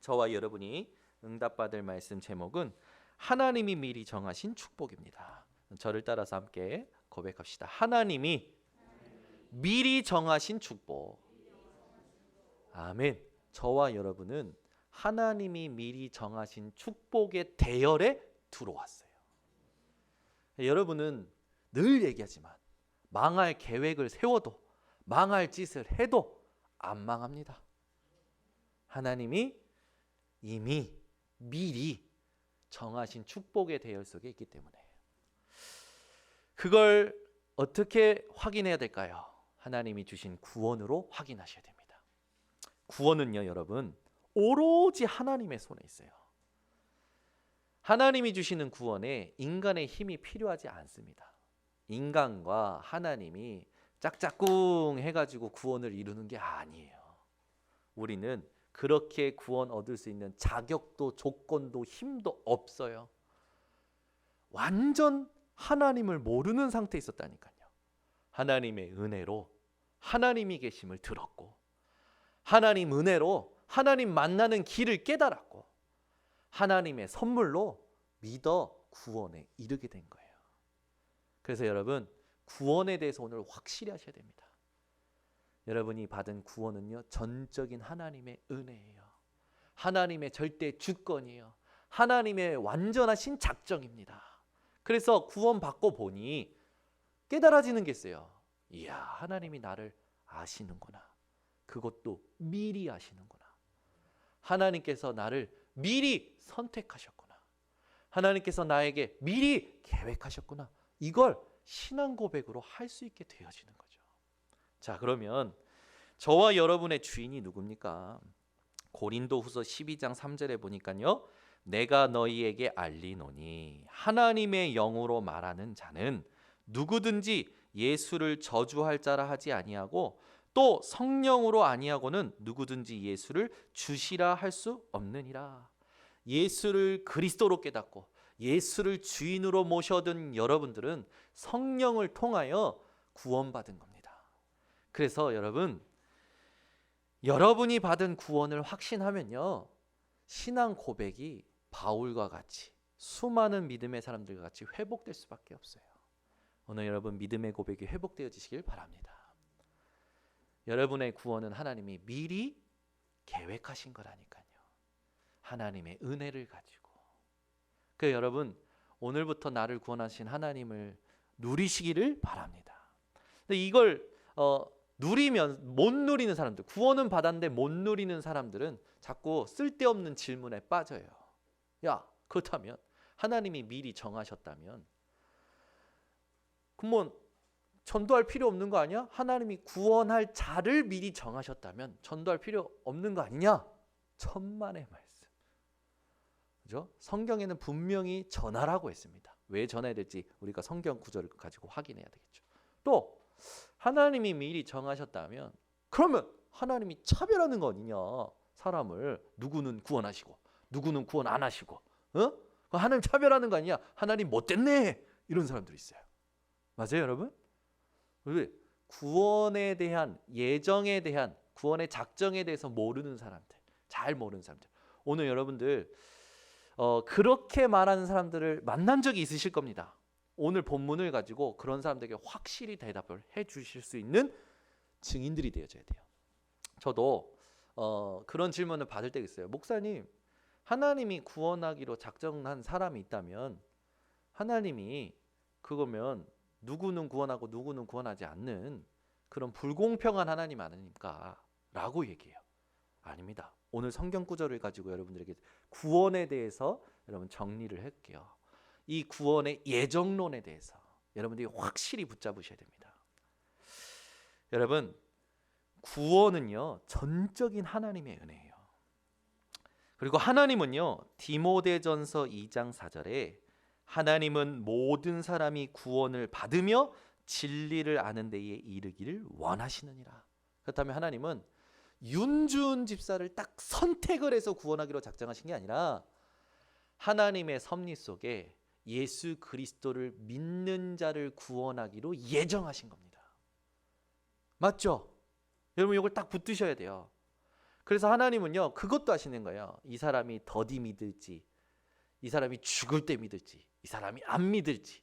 저와 여러분이 응답받을 말씀 제목은 하나님이 미리 정하신 축복입니다. 저를 따라서 함께 고백합시다. 하나님이 미리 정하신 축복. 아멘. 저와 여러분은 하나님이 미리 정하신 축복의 대열에 들어왔어요. 여러분은 늘 얘기하지만 망할 계획을 세워도 망할 짓을 해도 안 망합니다. 하나님이 이미 미리 정하신 축복의 대열 속에 있기 때문에. 그걸 어떻게 확인해야 될까요? 하나님이 주신 구원으로 확인하셔야 됩니다. 구원은요, 여러분, 오로지 하나님의 손에 있어요. 하나님이 주시는 구원에 인간의 힘이 필요하지 않습니다. 인간과 하나님이 짝짝꿍 해가지고 구원을 이루는 게 아니에요. 우리는 그렇게 구원 얻을 수 있는 자격도 조건도 힘도 없어요. 완전 하나님을 모르는 상태에 있었다니까요. 하나님의 은혜로 하나님이 계심을 들었고, 하나님 은혜로 하나님 만나는 길을 깨달았고, 하나님의 선물로 믿어 구원에 이르게 된 거예요. 그래서 여러분, 구원에 대해서 오늘 확실히 하셔야 됩니다. 여러분이 받은 구원은요, 전적인 하나님의 은혜예요. 하나님의 절대 주권이에요. 하나님의 완전하신 작정입니다. 그래서 구원 받고 보니 깨달아지는 게 있어요. 이야, 하나님이 나를 아시는구나. 그것도 미리 아시는구나. 하나님께서 나를 미리 선택하셨구나. 하나님께서 나에게 미리 계획하셨구나. 이걸 신앙 고백으로 할 수 있게 되어지는 거죠. 자, 그러면 저와 여러분의 주인이 누굽니까? 고린도후서 12장 3절에 보니까요, 내가 너희에게 알리노니 하나님의 영으로 말하는 자는 누구든지 예수를 저주할 자라 하지 아니하고 또 성령으로 아니하고는 누구든지 예수를 주시라 할 수 없느니라. 예수를 그리스도로 깨닫고 예수를 주인으로 모셔둔 여러분들은 성령을 통하여 구원받은 겁니다. 그래서 여러분이 받은 구원을 확신하면요, 신앙 고백이 바울과 같이 수많은 믿음의 사람들과 같이 회복될 수밖에 없어요. 오늘 여러분 믿음의 고백이 회복되어지시길 바랍니다. 여러분의 구원은 하나님이 미리 계획하신 거라니까요. 하나님의 은혜를 가지고. 그래서 여러분, 오늘부터 나를 구원하신 하나님을 누리시기를 바랍니다. 근데 이걸 누리면 못 누리는 사람들, 구원은 받았는데 못 누리는 사람들은 자꾸 쓸데없는 질문에 빠져요. 야, 그렇다면 하나님이 미리 정하셨다면 그러면 전도할 필요 없는 거 아니야? 하나님이 구원할 자를 미리 정하셨다면 전도할 필요 없는 거 아니냐? 천만의 말씀. 그죠? 성경에는 분명히 전하라고 했습니다. 왜 전해야 될지 우리가 성경 구절을 가지고 확인해야 되겠죠. 또 하나님이 미리 정하셨다면 그러면 하나님이 차별하는 거 아니냐? 사람을 누구는 구원하시고 누구는 구원 안 하시고, 하나님 차별하는 거 아니냐? 하나님 못됐네, 이런 사람들이 있어요. 맞아요, 여러분? 구원에 대한 예정에 대한 구원의 작정에 대해서 모르는 사람들, 잘 모르는 사람들. 오늘 여러분들 그렇게 말하는 사람들을 만난 적이 있으실 겁니다. 오늘 본문을 가지고 그런 사람들에게 확실히 대답을 해 주실 수 있는 증인들이 되어져야 돼요. 저도 그런 질문을 받을 때가 있어요. 목사님, 하나님이 구원하기로 작정한 사람이 있다면 하나님이 그거면 누구는 구원하고 누구는 구원하지 않는 그런 불공평한 하나님 아닙니까? 라고 얘기해요. 아닙니다. 오늘 성경 구절을 가지고 여러분들에게 구원에 대해서 여러분 정리를 할게요. 이 구원의 예정론에 대해서 여러분들이 확실히 붙잡으셔야 됩니다. 여러분, 구원은요, 전적인 하나님의 은혜예요. 그리고 하나님은요, 디모데전서 2장 4절에 하나님은 모든 사람이 구원을 받으며 진리를 아는 데에 이르기를 원하시느니라. 그렇다면 하나님은 윤주은 집사를 딱 선택을 해서 구원하기로 작정하신 게 아니라 하나님의 섭리 속에 예수 그리스도를 믿는 자를 구원하기로 예정하신 겁니다. 맞죠? 여러분 이걸 딱 붙드셔야 돼요. 그래서 하나님은요 그것도 하시는 거예요. 이 사람이 더디 믿을지, 이 사람이 죽을 때 믿을지, 이 사람이 안 믿을지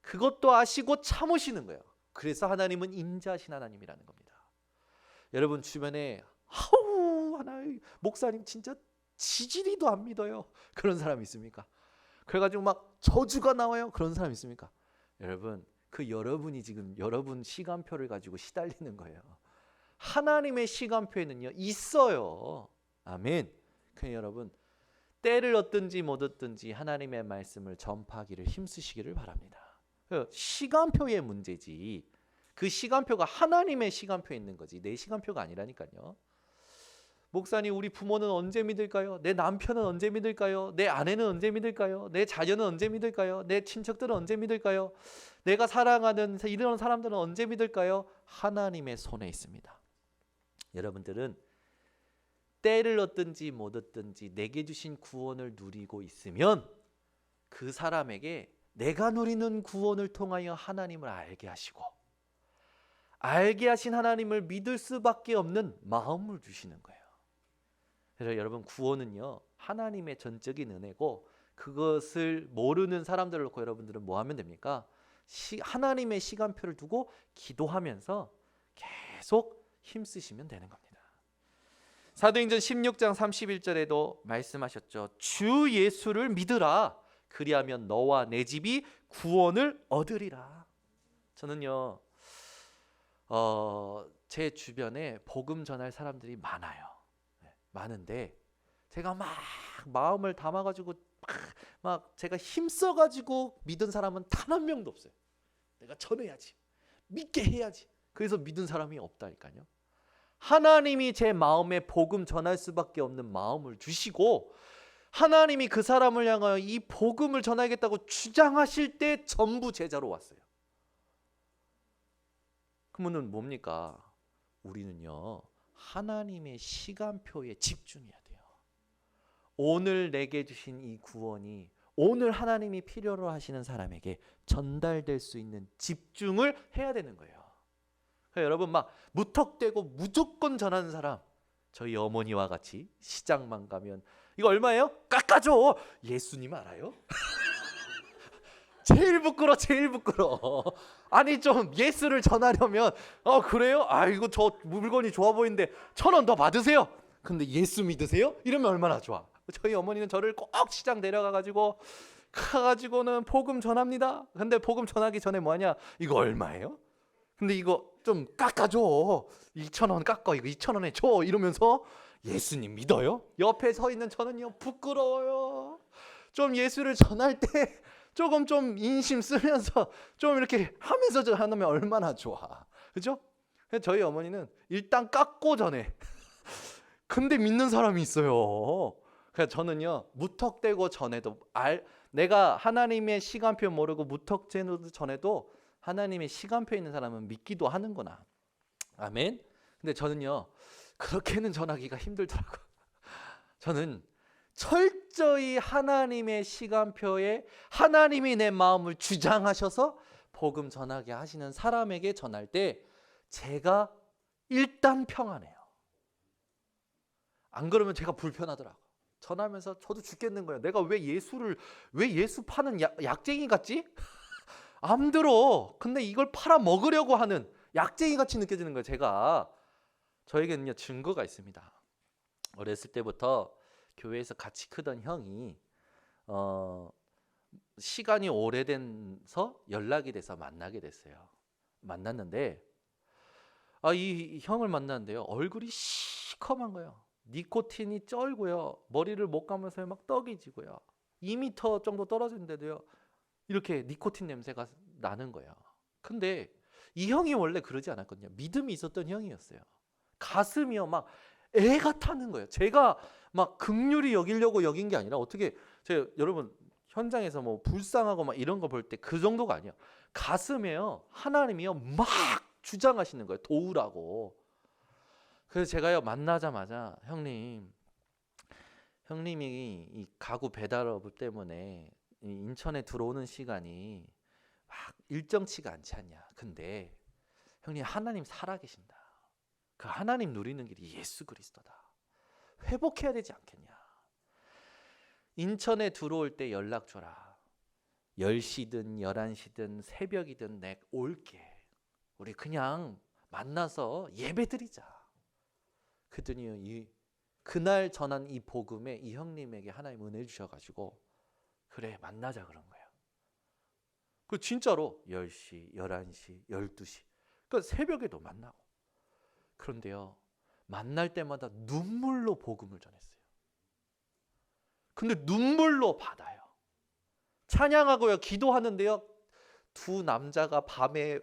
그것도 아시고 참으시는 거예요. 그래서 하나님은 인자하신 하나님이라는 겁니다. 여러분 주변에 하나님 목사님 진짜 지지리도 안 믿어요 그런 사람 있습니까? 그래가지고 막 저주가 나와요 그런 사람 있습니까? 여러분 그 여러분이 지금 여러분 시간표를 가지고 시달리는 거예요. 하나님의 시간표에는요 있어요. 아멘. 그러니 여러분 때를 얻든지 못 얻든지 하나님의 말씀을 전파하기를 힘쓰시기를 바랍니다. 시간표의 문제지 그 시간표가 하나님의 시간표에 있는 거지 내 시간표가 아니라니까요. 목사님 우리 부모는 언제 믿을까요? 내 남편은 언제 믿을까요? 내 아내는 언제 믿을까요? 내 자녀는 언제 믿을까요? 내 친척들은 언제 믿을까요? 내가 사랑하는 이런 사람들은 언제 믿을까요? 하나님의 손에 있습니다. 여러분들은 때를 얻든지 못 얻든지 내게 주신 구원을 누리고 있으면 그 사람에게 내가 누리는 구원을 통하여 하나님을 알게 하시고 알게 하신 하나님을 믿을 수밖에 없는 마음을 주시는 거예요. 그래서 여러분 구원은요 하나님의 전적인 은혜고 그것을 모르는 사람들을 놓고 여러분들은 뭐 하면 됩니까? 하나님의 시간표를 두고 기도하면서 계속 힘쓰시면 되는 겁니다. 사도행전 16장 31절에도 말씀하셨죠. 주 예수를 믿으라. 그리하면 너와 내 집이 구원을 얻으리라. 저는요 제 주변에 복음 전할 사람들이 많아요. 많은데 제가 막 마음을 담아가지고 막 제가 힘써가지고 믿은 사람은 단 한 명도 없어요. 내가 전해야지, 믿게 해야지. 그래서 믿은 사람이 없다니까요. 하나님이 제 마음에 복음 전할 수밖에 없는 마음을 주시고 하나님이 그 사람을 향하여 이 복음을 전하겠다고 주장하실 때 전부 제자로 왔어요. 그러면 뭡니까? 우리는요 하나님의 시간표에 집중해야 돼요. 오늘 내게 주신 이 구원이 오늘 하나님이 필요로 하시는 사람에게 전달될 수 있는 집중을 해야 되는 거예요. 여러분 막 무턱대고 무조건 전하는 사람, 저희 어머니와 같이 시장만 가면 이거 얼마예요? 깎아줘. 예수님 알아요? 제일 부끄러워. 아니 좀 예수를 전하려면 그래요? 이거 저 물건이 좋아 보이는데 1,000원 더 받으세요. 근데 예수 믿으세요? 이러면 얼마나 좋아. 저희 어머니는 저를 꼭 시장 데려가가지고 가가지고는 복음 전합니다. 근데 복음 전하기 전에 뭐하냐? 이거 얼마예요? 근데 이거 좀 깎아줘. 2,000원 깎아. 이거 2,000원에 줘. 이러면서 예수님 믿어요? 옆에 서 있는 저는요 부끄러워요. 좀 예수를 전할 때 조금 좀 인심 쓰면서 좀 이렇게 하면서 하면 얼마나 좋아. 그죠? 저희 어머니는 일단 깎고 전해. 근데 믿는 사람이 있어요. 그래서 저는요 무턱대고 전해도 내가 하나님의 시간표 모르고 무턱대고 전해도 하나님의 시간표에 있는 사람은 믿기도 하는구나. 아멘. 근데 저는요 그렇게는 전하기가 힘들더라고요. 저는 철저히 하나님의 시간표에 하나님이 내 마음을 주장하셔서 복음 전하게 하시는 사람에게 전할 때 제가 일단 평안해요. 안 그러면 제가 불편하더라고요. 전하면서 저도 죽겠는 거예요. 내가 왜 예수 파는 약쟁이 같지? 안 들어. 근데 이걸 팔아 먹으려고 하는 약쟁이 같이 느껴지는 거예요. 저에게는요 증거가 있습니다. 어렸을 때부터 교회에서 같이 크던 형이 시간이 오래돼서 연락이 돼서 만나게 됐어요. 만났는데 이 형을 만났는데요 얼굴이 시커먼 거예요. 니코틴이 쩔고요. 머리를 못 감아서 막 떡이 지고요. 2m 정도 떨어지는데도요 이렇게 니코틴 냄새가 나는 거예요. 근데 이 형이 원래 그러지 않았거든요. 믿음이 있었던 형이었어요. 가슴이요 막 애가 타는 거예요. 제가 막 긍휼히 여기려고 여긴 게 아니라 어떻게 제가 여러분 현장에서 뭐 불쌍하고 막 이런 거 볼 때 그 정도가 아니에요. 가슴에요 하나님이요 막 주장하시는 거예요. 도우라고. 그래서 제가요 만나자마자 형님이 이 가구 배달업 때문에 인천에 들어오는 시간이 막 일정치가 않지 않냐. 근데 형님 하나님 살아계신다. 그 하나님 누리는 길이 예수 그리스도다. 회복해야 되지 않겠냐. 인천에 들어올 때 연락 줘라. 10시든 11시든 새벽이든 내 올게. 우리 그냥 만나서 예배드리자. 그랬더니 그날 전한 이 복음에 이 형님에게 하나님 은혜 주셔가지고 그래 만나자 그런 거예요. 그 진짜로 10시, 11시, 12시 그러니까 새벽에도 만나고. 그런데요 만날 때마다 눈물로 복음을 전했어요. 근데 눈물로 받아요. 찬양하고요 기도하는데요 두 남자가 밤에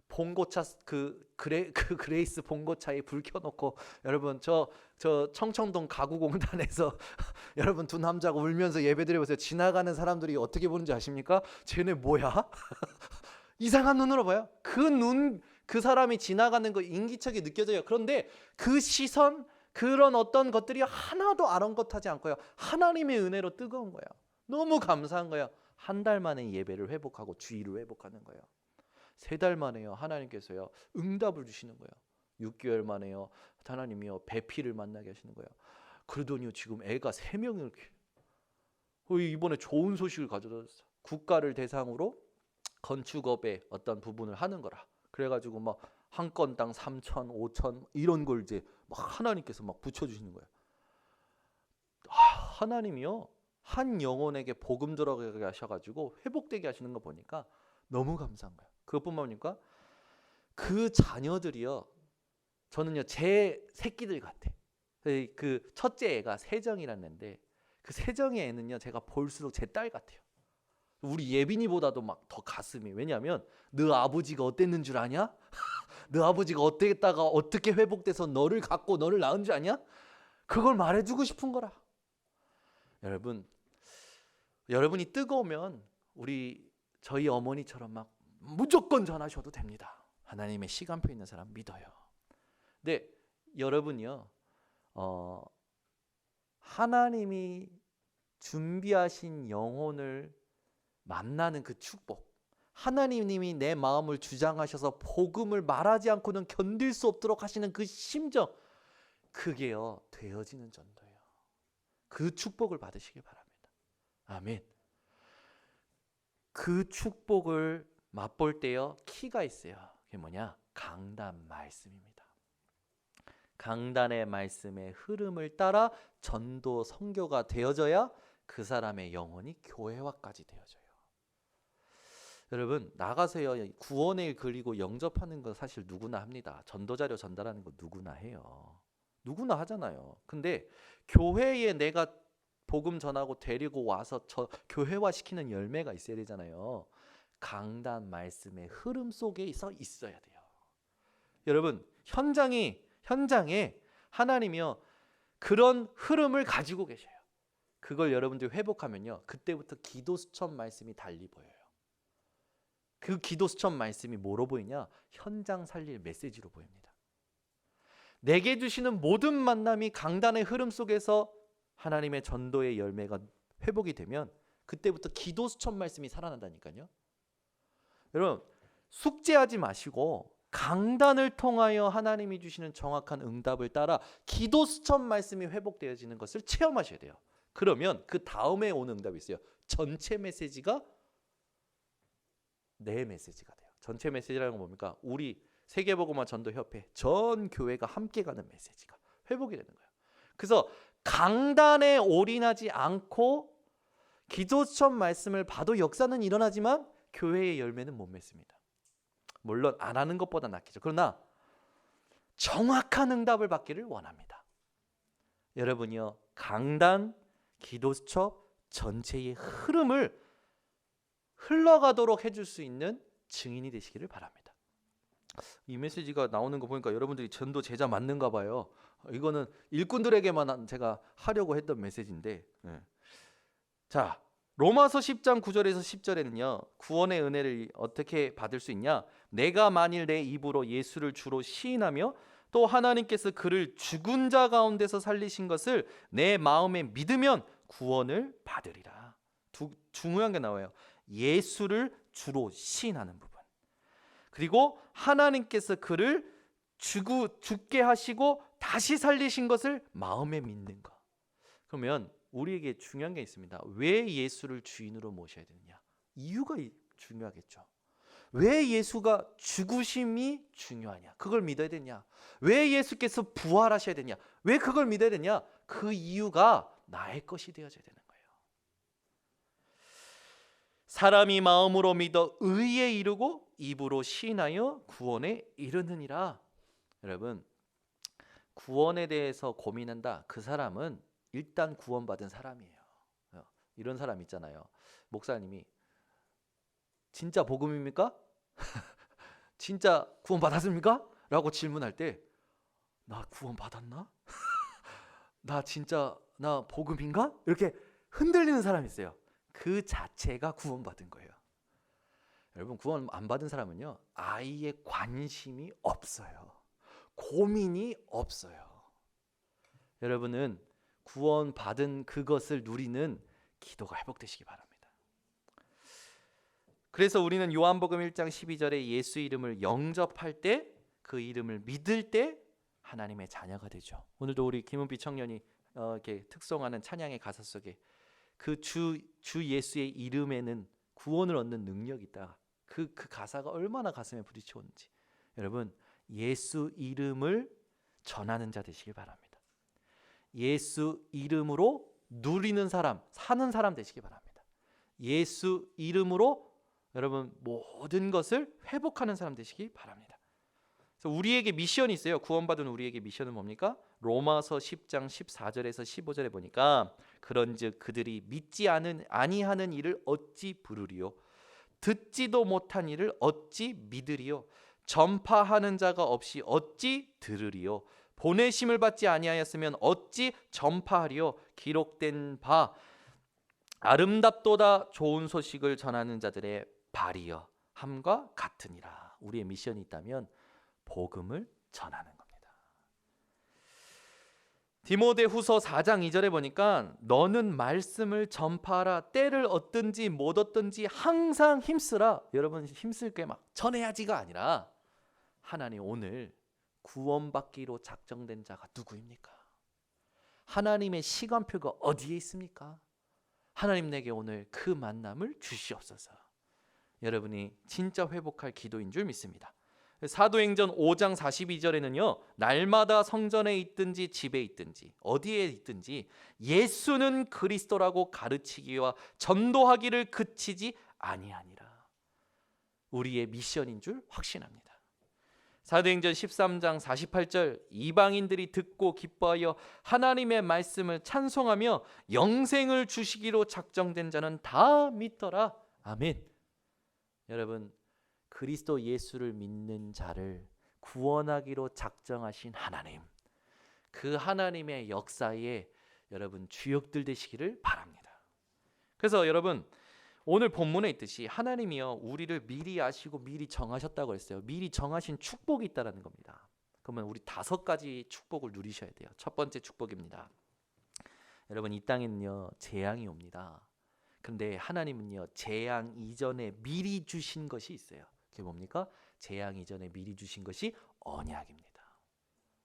봉고차 그레이스 봉고차에 불 켜놓고 여러분 저 청청동 가구공단에서 여러분 두 남자가 울면서 예배드려보세요. 지나가는 사람들이 어떻게 보는지 아십니까? 쟤네 뭐야? 이상한 눈으로 봐요. 그 사람이 지나가는 거 인기척이 느껴져요. 그런데 그 시선 그런 어떤 것들이 하나도 아랑곳하지 않고요 하나님의 은혜로 뜨거운 거예요. 너무 감사한 거예요. 한 달 만에 예배를 회복하고 주의를 회복하는 거예요. 3달 만에요 하나님께서요 응답을 주시는 거예요. 6개월 만에요 하나님이요 배필을 만나게 하시는 거예요. 그러더니요 지금 애가 3명을 이번에 좋은 소식을 가져다 줬어요. 국가를 대상으로 건축업의 어떤 부분을 하는 거라. 그래가지고 막 한 건당 3천, 5천 이런 걸 이제 막 하나님께서 막 붙여주시는 거예요. 하나님이요 한 영혼에게 복음 들어가게 하셔가지고 회복되게 하시는 거 보니까 너무 감사한 거예요. 그것뿐만 아니라 그 자녀들이요 저는요 제 새끼들 같아. 그 첫째 애가 세정이라는 애인데 그 세정이 애는요 제가 볼수록 제 딸 같아요. 우리 예빈이보다도 막 더 가슴이. 왜냐하면 너 아버지가 어땠는 줄 아냐? 너 아버지가 어땠다가 어떻게 회복돼서 너를 갖고 너를 낳은 줄 아냐? 그걸 말해주고 싶은 거라. 여러분이 뜨거우면 저희 어머니처럼 막 무조건 전하셔도 됩니다. 하나님의 시간표 있는 사람 믿어요. 근데 여러분이요 하나님이 준비하신 영혼을 만나는 그 축복, 하나님이 내 마음을 주장하셔서 복음을 말하지 않고는 견딜 수 없도록 하시는 그 심정, 그게요 되어지는 전도예요. 그 축복을 받으시길 바랍니다. 아멘. 그 축복을 맛볼 때요 키가 있어요. 그게 뭐냐? 강단 말씀입니다. 강단의 말씀의 흐름을 따라 전도 선교가 되어져야 그 사람의 영혼이 교회화까지 되어져요. 여러분 나가세요. 구원의 일 그리고 영접하는 거 사실 누구나 합니다. 전도자료 전달하는 거 누구나 해요. 누구나 하잖아요. 근데 교회에 내가 복음 전하고 데리고 와서 교회화 시키는 열매가 있어야 되잖아요. 강단 말씀의 흐름 속에 있어야 돼요. 여러분 현장에 하나님이요 그런 흐름을 가지고 계셔요. 그걸 여러분들이 회복하면요 그때부터 기도 수천 말씀이 달리 보여요. 그 기도 수천 말씀이 뭐로 보이냐? 현장 살릴 메시지로 보입니다. 내게 주시는 모든 만남이 강단의 흐름 속에서 하나님의 전도의 열매가 회복이 되면 그때부터 기도 수천 말씀이 살아난다니까요. 여러분 숙제하지 마시고 강단을 통하여 하나님이 주시는 정확한 응답을 따라 기도 수천 말씀이 회복되어지는 것을 체험하셔야 돼요. 그러면 그 다음에 오는 응답이 있어요. 전체 메시지가 내 메시지가 돼요. 전체 메시지라는 건 뭡니까? 우리 세계복음화 전도협회 전 교회가 함께 가는 메시지가 회복이 되는 거예요. 그래서 강단에 올인하지 않고 기도처럼 말씀을 봐도 역사는 일어나지만 교회의 열매는 못 맺습니다. 물론 안 하는 것보다 낫겠죠. 그러나 정확한 응답을 받기를 원합니다. 여러분이요 강단, 기도수첩 전체의 흐름을 흘러가도록 해줄 수 있는 증인이 되시기를 바랍니다. 이 메시지가 나오는 거 보니까 여러분들이 전도 제자 맞는가 봐요. 이거는 일꾼들에게만 제가 하려고 했던 메시지인데 자 로마서 10장 9절에서 10절에는요 구원의 은혜를 어떻게 받을 수 있냐? 내가 만일 내 입으로 예수를 주로 시인하며 또 하나님께서 그를 죽은 자 가운데서 살리신 것을 내 마음에 믿으면 구원을 받으리라. 중요한 게 나와요. 예수를 주로 시인하는 부분. 그리고 하나님께서 그를 죽게 하시고 다시 살리신 것을 마음에 믿는가? 그러면 우리에게 중요한 게 있습니다. 왜 예수를 주인으로 모셔야 되느냐? 이유가 중요하겠죠. 왜 예수가 죽으심이 중요하냐? 그걸 믿어야 되냐? 왜 예수께서 부활하셔야 되냐? 왜 그걸 믿어야 되냐? 그 이유가 나의 것이 되어져야 되는 거예요. 사람이 마음으로 믿어 의에 이르고 입으로 시인하여 구원에 이르느니라. 여러분, 구원에 대해서 고민한다. 그 사람은 일단 구원받은 사람이에요. 이런 사람 있잖아요. 목사님이 진짜 복음입니까? 진짜 구원 받았습니까? 라고 질문할 때 나 구원 받았나? 나 진짜 나 복음인가? 이렇게 흔들리는 사람이 있어요. 그 자체가 구원받은 거예요. 여러분, 구원 안 받은 사람은요, 아예 관심이 없어요. 고민이 없어요. 여러분은 구원받은 그것을 누리는 기도가 회복되시기 바랍니다. 그래서 우리는 요한복음 1장 12절에 예수 이름을 영접할 때, 그 이름을 믿을 때 하나님의 자녀가 되죠. 오늘도 우리 김은비 청년이 이렇게 특송하는 찬양의 가사 속에 그 주 예수의 이름에는 구원을 얻는 능력이 있다. 그 가사가 얼마나 가슴에 부딪혀오는지. 여러분, 예수 이름을 전하는 자 되시길 바랍니다. 예수 이름으로 누리는 사람, 사는 사람 되시기 바랍니다. 예수 이름으로 여러분 모든 것을 회복하는 사람 되시기 바랍니다. 그래서 우리에게 미션이 있어요. 구원받은 우리에게 미션은 뭡니까? 로마서 10장 14절에서 15절에 보니까 그런즉 그들이 믿지 아니하는 일을 어찌 부르리요? 듣지도 못한 일을 어찌 믿으리요? 전파하는 자가 없이 어찌 들으리요? 보내심을 받지 아니하였으면 어찌 전파하리요? 기록된 바 아름답도다 좋은 소식을 전하는 자들의 발이여 함과 같으니라. 우리의 미션이 있다면 복음을 전하는 겁니다. 디모데후서 4장 2절에 보니까 너는 말씀을 전파하라. 때를 얻든지 못 얻든지 항상 힘쓰라. 여러분, 힘쓸 게 막 전해야지가 아니라 하나님 오늘 구원받기로 작정된 자가 누구입니까? 하나님의 시간표가 어디에 있습니까? 하나님 내게 오늘 그 만남을 주시옵소서. 여러분이 진짜 회복할 기도인 줄 믿습니다. 사도행전 5장 42절에는요, 날마다 성전에 있든지 집에 있든지 어디에 있든지 예수는 그리스도라고 가르치기와 전도하기를 그치지 아니하니라. 우리의 미션인 줄 확신합니다. 사도행전 13장 48절 이방인들이 듣고 기뻐하여 하나님의 말씀을 찬송하며 영생을 주시기로 작정된 자는 다 믿더라. 아멘. 여러분, 그리스도 예수를 믿는 자를 구원하기로 작정하신 하나님, 그 하나님의 역사에 여러분 주역들 되시기를 바랍니다. 그래서 여러분, 오늘 본문에 있듯이 하나님이요 우리를 미리 아시고 미리 정하셨다고 했어요. 미리 정하신 축복이 있다라는 겁니다. 그러면 우리 5가지 축복을 누리셔야 돼요. 첫 번째 축복입니다. 여러분, 이 땅에는요 재앙이 옵니다. 그런데 하나님은요 재앙 이전에 미리 주신 것이 있어요. 그게 뭡니까? 재앙 이전에 미리 주신 것이 언약입니다.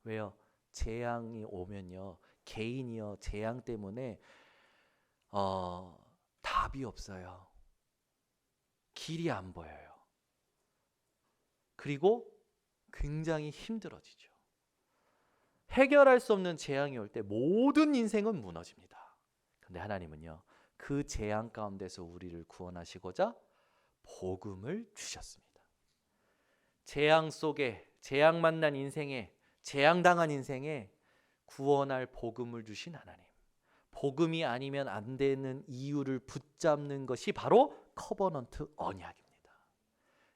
왜요? 재앙이 오면요 개인이요 재앙 때문에 답이 없어요. 길이 안 보여요. 그리고 굉장히 힘들어지죠. 해결할 수 없는 재앙이 올 때 모든 인생은 무너집니다. 그런데 하나님은요 그 재앙 가운데서 우리를 구원하시고자 복음을 주셨습니다. 재앙 속에, 재앙 만난 인생에, 재앙당한 인생에 구원할 복음을 주신 하나님, 복음이 아니면 안 되는 이유를 붙잡는 것이 바로 커버넌트 언약입니다.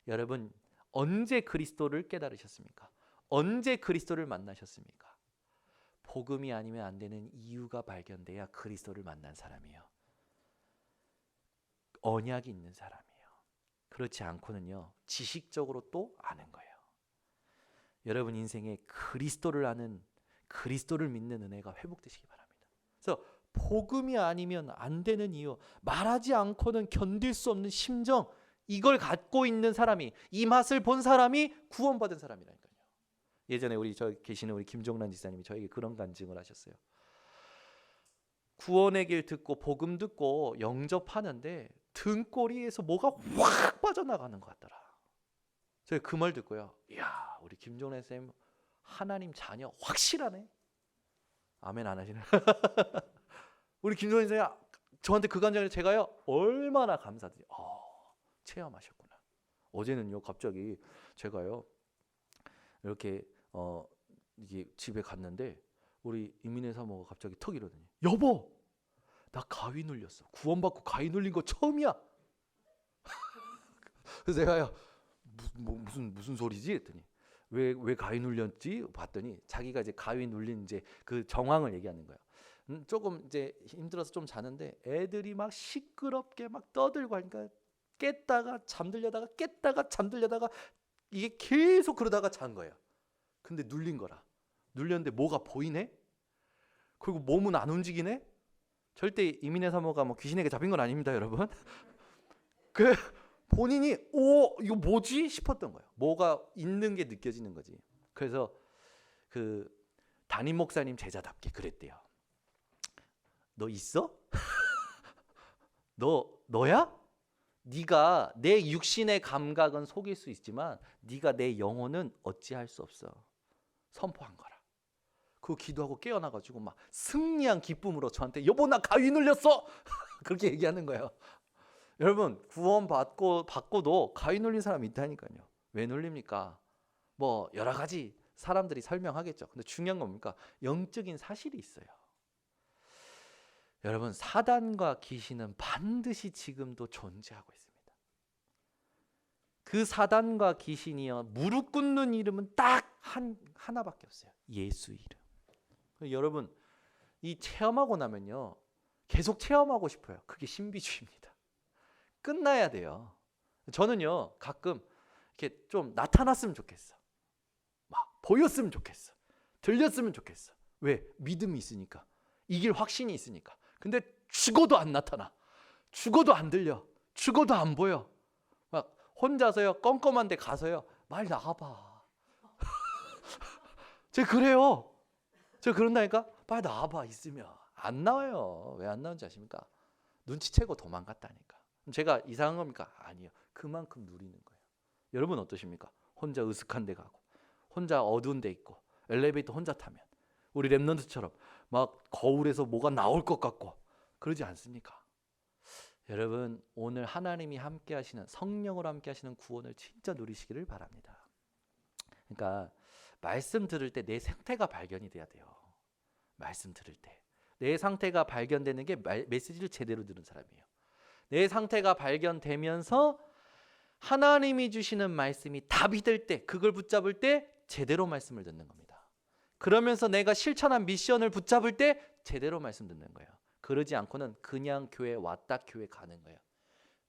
여러분, 언제 그리스도를 깨달으셨습니까? 언제 그리스도를 만나셨습니까? 복음이 아니면 안 되는 이유가 발견돼야 그리스도를 만난 사람이에요. 언약이 있는 사람이에요. 그렇지 않고는요 지식적으로 또 아는 거예요. 여러분 인생에 그리스도를 아는, 그리스도를 믿는 은혜가 회복되시기 바랍니다. 그래서 복음이 아니면 안 되는 이유, 말하지 않고는 견딜 수 없는 심정, 이걸 갖고 있는 사람이, 이 맛을 본 사람이 구원받은 사람이라니까요. 예전에 저 계시는 우리 김종란 지사님이 저에게 그런 간증을 하셨어요. 구원의 길 듣고 복음 듣고 영접하는데 등골이에서 뭐가 확 빠져나가는 것 같더라. 제가 그 말 듣고요. 이야, 우리 김종란 쌤 하나님 자녀 확실하네. 아멘 안 하시네. 우리 김종란 쌤 저한테 그 간증을 제가요 얼마나 감사드려요. 체험하셨구나. 어제는요 갑자기 제가요 이렇게 이게 집에 갔는데 우리 이민혜 사모가 갑자기 턱 이러더니 여보 나 가위 눌렸어. 구원받고 가위 눌린 거 처음이야. 그래서 제가요 무슨 소리지 했더니 왜 가위 눌렸지 봤더니 자기가 이제 가위 눌린 이제 그 정황을 얘기하는 거예요. 조금 이제 힘들어서 좀 자는데 애들이 막 시끄럽게 막 떠들고 하니까 깼다가 잠들려다가 깼다가 잠들려다가 이게 계속 그러다가 잔 거예요. 근데 눌린 거라. 눌렸는데 뭐가 보이네? 그리고 몸은 안 움직이네? 절대 이민혜 사모가 뭐 귀신에게 잡힌 건 아닙니다, 여러분. 그 본인이 이거 뭐지 싶었던 거예요. 뭐가 있는 게 느껴지는 거지. 그래서 그 담임 목사님 제자답게 그랬대요. 너 있어? 너야? 네가 내 육신의 감각은 속일 수 있지만 네가 내 영혼은 어찌할 수 없어. 선포한 거라. 그거 기도하고 깨어나가지고 막 승리한 기쁨으로 저한테 여보 나 가위 눌렸어. 그렇게 얘기하는 거예요. 여러분 구원 받고도 가위 눌린 사람이 있다니까요. 왜 눌립니까? 뭐 여러 가지 사람들이 설명하겠죠. 근데 중요한 건 뭡니까? 영적인 사실이 있어요. 여러분 사단과 귀신은 반드시 지금도 존재하고 있습니다. 그 사단과 귀신이요 무릎 꿇는 이름은 딱 하나밖에 없어요. 예수 이름. 여러분 이 체험하고 나면요 계속 체험하고 싶어요. 그게 신비주의입니다. 끝나야 돼요. 저는요 가끔 이렇게 좀 나타났으면 좋겠어. 막 보였으면 좋겠어. 들렸으면 좋겠어. 왜? 믿음이 있으니까. 이길 확신이 있으니까. 근데 죽어도 안 나타나. 죽어도 안 들려. 죽어도 안 보여. 막 혼자서요 껌껌한 데 가서요 말 나와봐. 제가 그래요. 제가 그런다니까. 빨리 나와봐 있으면. 안 나와요. 왜 안 나오는지 아십니까? 눈치채고 도망갔다니까. 제가 이상한 겁니까? 아니요. 그만큼 누리는 거예요. 여러분 어떠십니까? 혼자 으슥한 데 가고 혼자 어두운 데 있고 엘리베이터 혼자 타면 우리 랩런트처럼 막 거울에서 뭐가 나올 것 같고 그러지 않습니까? 여러분 오늘 하나님이 함께 하시는 성령으로 함께 하시는 구원을 진짜 누리시기를 바랍니다. 그러니까 말씀 들을 때 내 상태가 발견이 돼야 돼요. 말씀 들을 때 내 상태가 발견되는 게 메시지를 제대로 들은 사람이에요. 내 상태가 발견되면서 하나님이 주시는 말씀이 답이 될 때 그걸 붙잡을 때 제대로 말씀을 듣는 겁니다. 그러면서 내가 실천한 미션을 붙잡을 때 제대로 말씀 듣는 거예요. 그러지 않고는 그냥 교회 왔다 교회 가는 거예요.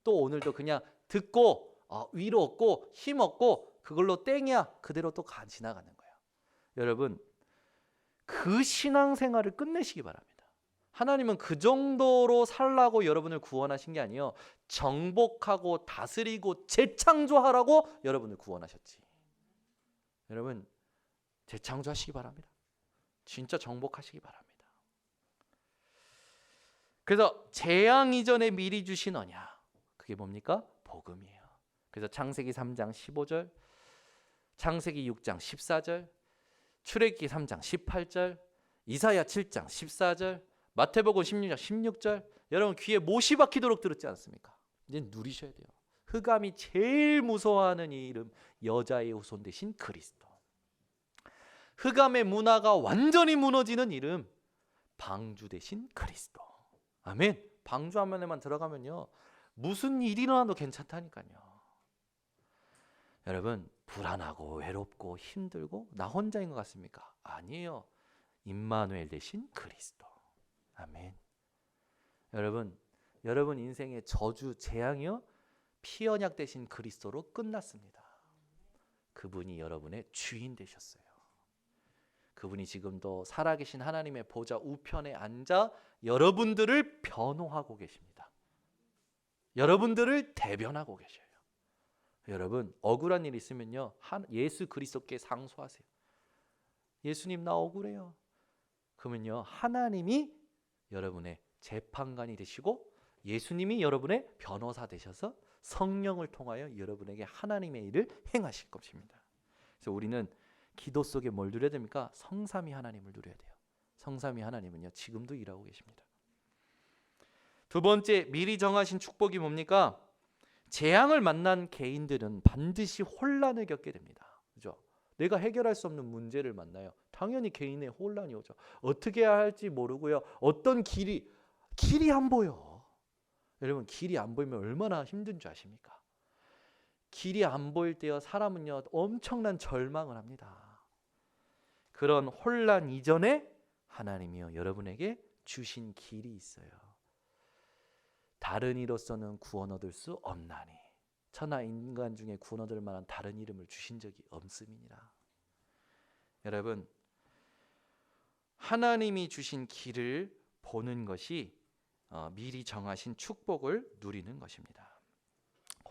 또 오늘도 그냥 듣고 위로 얻고 힘 얻고 그걸로 땡이야 그대로 또 지나가는 거예요. 여러분 그 신앙생활을 끝내시기 바랍니다. 하나님은 그 정도로 살라고 여러분을 구원하신 게 아니에요. 정복하고 다스리고 재창조하라고 여러분을 구원하셨지. 여러분 재창조하시기 바랍니다. 진짜 정복하시기 바랍니다. 그래서 재앙 이전에 미리 주신 언약 그게 뭡니까? 복음이에요. 그래서 창세기 3장 15절 창세기 6장 14절 출애굽기 3장 18절 이사야 7장 14절 마태복음 16장 16절 여러분 귀에 못이 박히도록 들었지 않습니까? 이제 누리셔야 돼요. 흑암이 제일 무서워하는 이 이름 여자의 후손 대신 그리스도. 흑암의 문화가 완전히 무너지는 이름 방주 대신 그리스도. 아멘. 방주 화면에만 들어가면요 무슨 일이 일어나도 괜찮다니까요. 여러분 불안하고 외롭고 힘들고 나 혼자인 것 같습니까? 아니에요. 임마누엘 대신 그리스도. 아멘. 여러분 인생의 저주 재앙이요 피 언약 대신 그리스도로 끝났습니다. 그분이 여러분의 주인 되셨어요. 그분이 지금도 살아계신 하나님의 보좌 우편에 앉아 여러분들을 변호하고 계십니다. 여러분들을 대변하고 계셔요. 여러분 억울한 일 있으면요 예수 그리스도께 상소하세요. 예수님 나 억울해요. 그러면요, 하나님이 여러분의 재판관이 되시고 예수님이 여러분의 변호사 되셔서 성령을 통하여 여러분에게 하나님의 일을 행하실 것입니다. 그래서 우리는 기도 속에 뭘 누려야 됩니까? 성삼위 하나님을 누려야 돼요. 성삼위 하나님은요, 지금도 일하고 계십니다. 두 번째, 미리 정하신 축복이 뭡니까? 재앙을 만난 개인들은 반드시 혼란을 겪게 됩니다. 그죠? 내가 해결할 수 없는 문제를 만나요. 당연히 개인의 혼란이 오죠. 어떻게 해야 할지 모르고요. 어떤 길이 안 보여. 여러분, 길이 안 보이면 얼마나 힘든 줄 아십니까? 길이 안 보일 때요, 사람은요 엄청난 절망을 합니다. 그런 혼란 이전에 하나님이요 여러분에게 주신 길이 있어요. 다른 이로서는 구원 얻을 수 없나니 천하 인간 중에 구원 얻을 만한 다른 이름을 주신 적이 없음이니라. 여러분, 하나님이 주신 길을 보는 것이 미리 정하신 축복을 누리는 것입니다.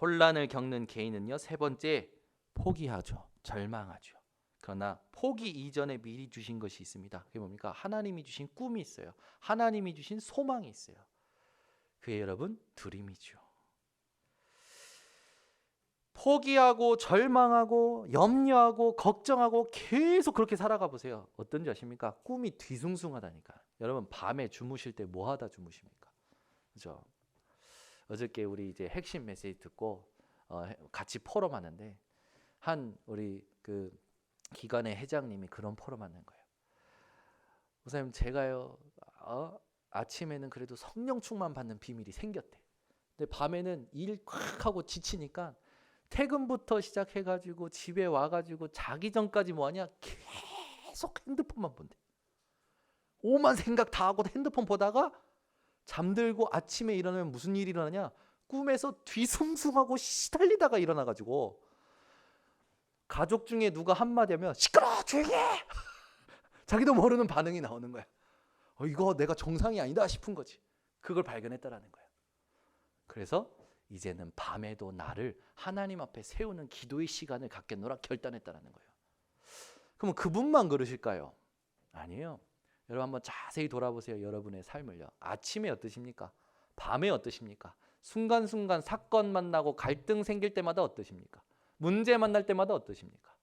혼란을 겪는 개인은요, 세 번째, 포기하죠. 절망하죠. 그러나 포기 이전에 미리 주신 것이 있습니다. 그게 뭡니까? 하나님이 주신 꿈이 있어요. 하나님이 주신 소망이 있어요. 그게 여러분 드림이죠. 포기하고 절망하고 염려하고 걱정하고 계속 그렇게 살아가 보세요. 어떤지 아십니까? 꿈이 뒤숭숭하다니까. 여러분, 밤에 주무실 때 뭐 하다 주무십니까? 그죠? 어저께 우리 이제 핵심 메시지 듣고 같이 포럼하는데 한 우리 그 기관의 회장님이 그런 포럼하는 거예요. 목사님, 제가요 아침에는 그래도 성령 충만 받는 비밀이 생겼대. 근데 밤에는 일 꽉 하고 지치니까 퇴근부터 시작해가지고 집에 와가지고 자기 전까지 뭐하냐? 계속 핸드폰만 본대. 오만 생각 다 하고 핸드폰 보다가 잠들고 아침에 일어나면 무슨 일이 일어나냐? 꿈에서 뒤숭숭하고 시달리다가 일어나가지고 가족 중에 누가 한마디 하면 시끄러워 조용히 해! 자기도 모르는 반응이 나오는 거야. 이거 내가 정상이 아니다 싶은 거지. 그걸 발견했다라는 거야. 그래서 이제는 밤에도 나를 하나님 앞에 세우는 기도의 시간을 갖겠노라 결단했다라는 거예요. 그러면 그분만 그러실까요? 아니에요. 여러분 한번 자세히 돌아보세요. 여러분의 삶을요. 아침에 어떠십니까? 밤에 어떠십니까? 순간순간 사건 만나고 갈등 생길 때마다 어떠십니까? 문제 만날 때마다 어떠십니까?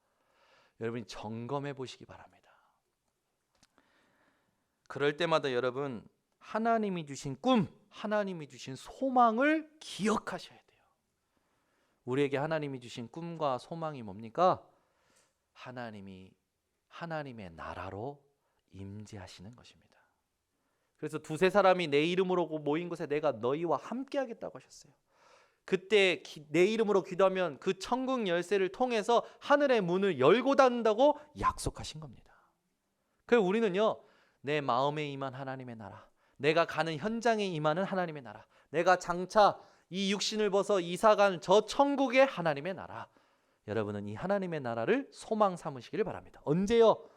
여러분이 점검해 보시기 바랍니다. 그럴 때마다 여러분, 하나님이 주신 꿈, 하나님이 주신 소망을 기억하셔야 돼요. 우리에게 하나님이 주신 꿈과 소망이 뭡니까? 하나님의 나라로 임재하시는 것입니다. 그래서 두세 사람이 내 이름으로 모인 곳에 내가 너희와 함께 하겠다고 하셨어요. 그때 내 이름으로 기도하면 그 천국 열쇠를 통해서 하늘의 문을 열고 닫는다고 약속하신 겁니다. 그래서 우리는요, 내 마음에 임한 하나님의 나라, 내가 가는 현장에 임하는 하나님의 나라, 내가 장차 이 육신을 벗어 이사간 저 천국의 하나님의 나라, 여러분은 이 하나님의 나라를 소망 삼으시기를 바랍니다. 언제요?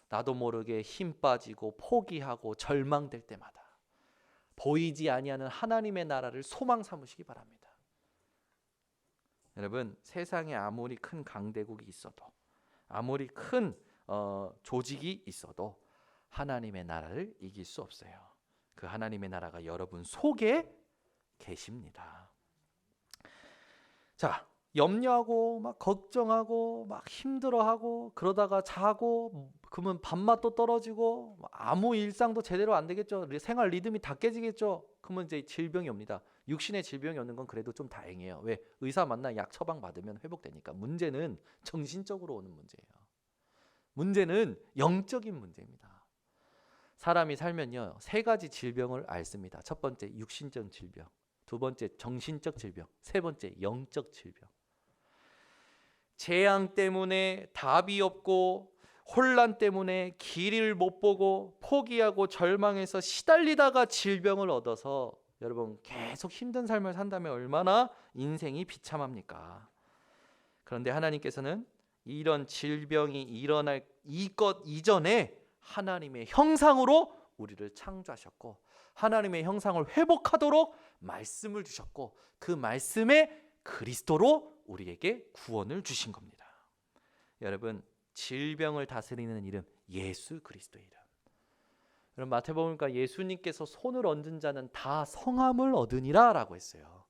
나도 모르게 힘 빠지고 포기하고 절망될 때마다 보이지 아니하는 하나님의 나라를 소망 삼으시기 바랍니다. 여러분, 세상에 아무리 큰 강대국이 있어도 아무리 큰 조직이 있어도 하나님의 나라를 이길 수 없어요. 그 하나님의 나라가 여러분 속에 계십니다. 자, 염려하고 막 걱정하고 막 힘들어하고 그러다가 자고 그러면 밥맛도 떨어지고 아무 일상도 제대로 안 되겠죠. 생활 리듬이 다 깨지겠죠. 그러면 이제 질병이 옵니다. 육신의 질병이 오는 건 그래도 좀 다행이에요. 왜? 의사 만나 약 처방 받으면 회복되니까. 문제는 정신적으로 오는 문제예요. 문제는 영적인 문제입니다. 사람이 살면요, 세 가지 질병을 앓습니다. 첫 번째 육신적 질병, 두 번째 정신적 질병, 세 번째 영적 질병. 재앙 때문에 답이 없고 혼란 때문에 길을 못 보고 포기하고 절망해서 시달리다가 질병을 얻어서 여러분 계속 힘든 삶을 산다면 얼마나 인생이 비참합니까? 그런데 하나님께서는 이런 질병이 일어날 이것 이전에 하나님의 형상으로 우리를 창조하셨고 하나님의 형상을 회복하도록 말씀을 주셨고 그 말씀의 그리스도로 우리에게 구원을 주신 겁니다. 여러분, 질병을 다스리는 이름 예수 그리스도의 이름. 여러분 마태복음 보니까 예수님께서 손을 얹은 자는 다 성함을 얻으니라 라고 했어요.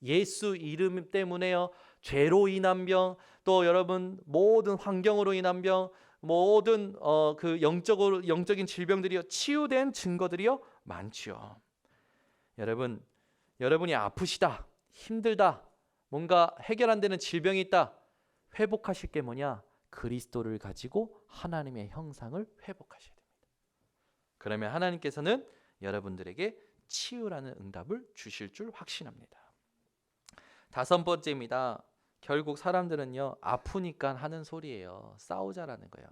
예수 이름 때문에요. 죄로 인한 병, 또 여러분 모든 환경으로 인한 병, 모든 그 영적인 질병들이요 치유된 증거들이요 많지요. 여러분이 아프시다, 힘들다, 뭔가 해결 안 되는 질병이 있다. 회복하실 게 뭐냐? 그리스도를 가지고 하나님의 형상을 회복하셔야 됩니다. 그러면 하나님께서는 여러분들에게 치유라는 응답을 주실 줄 확신합니다. 5번째입니다. 결국 사람들은요 아프니까 하는 소리예요. 싸우자라는 거예요.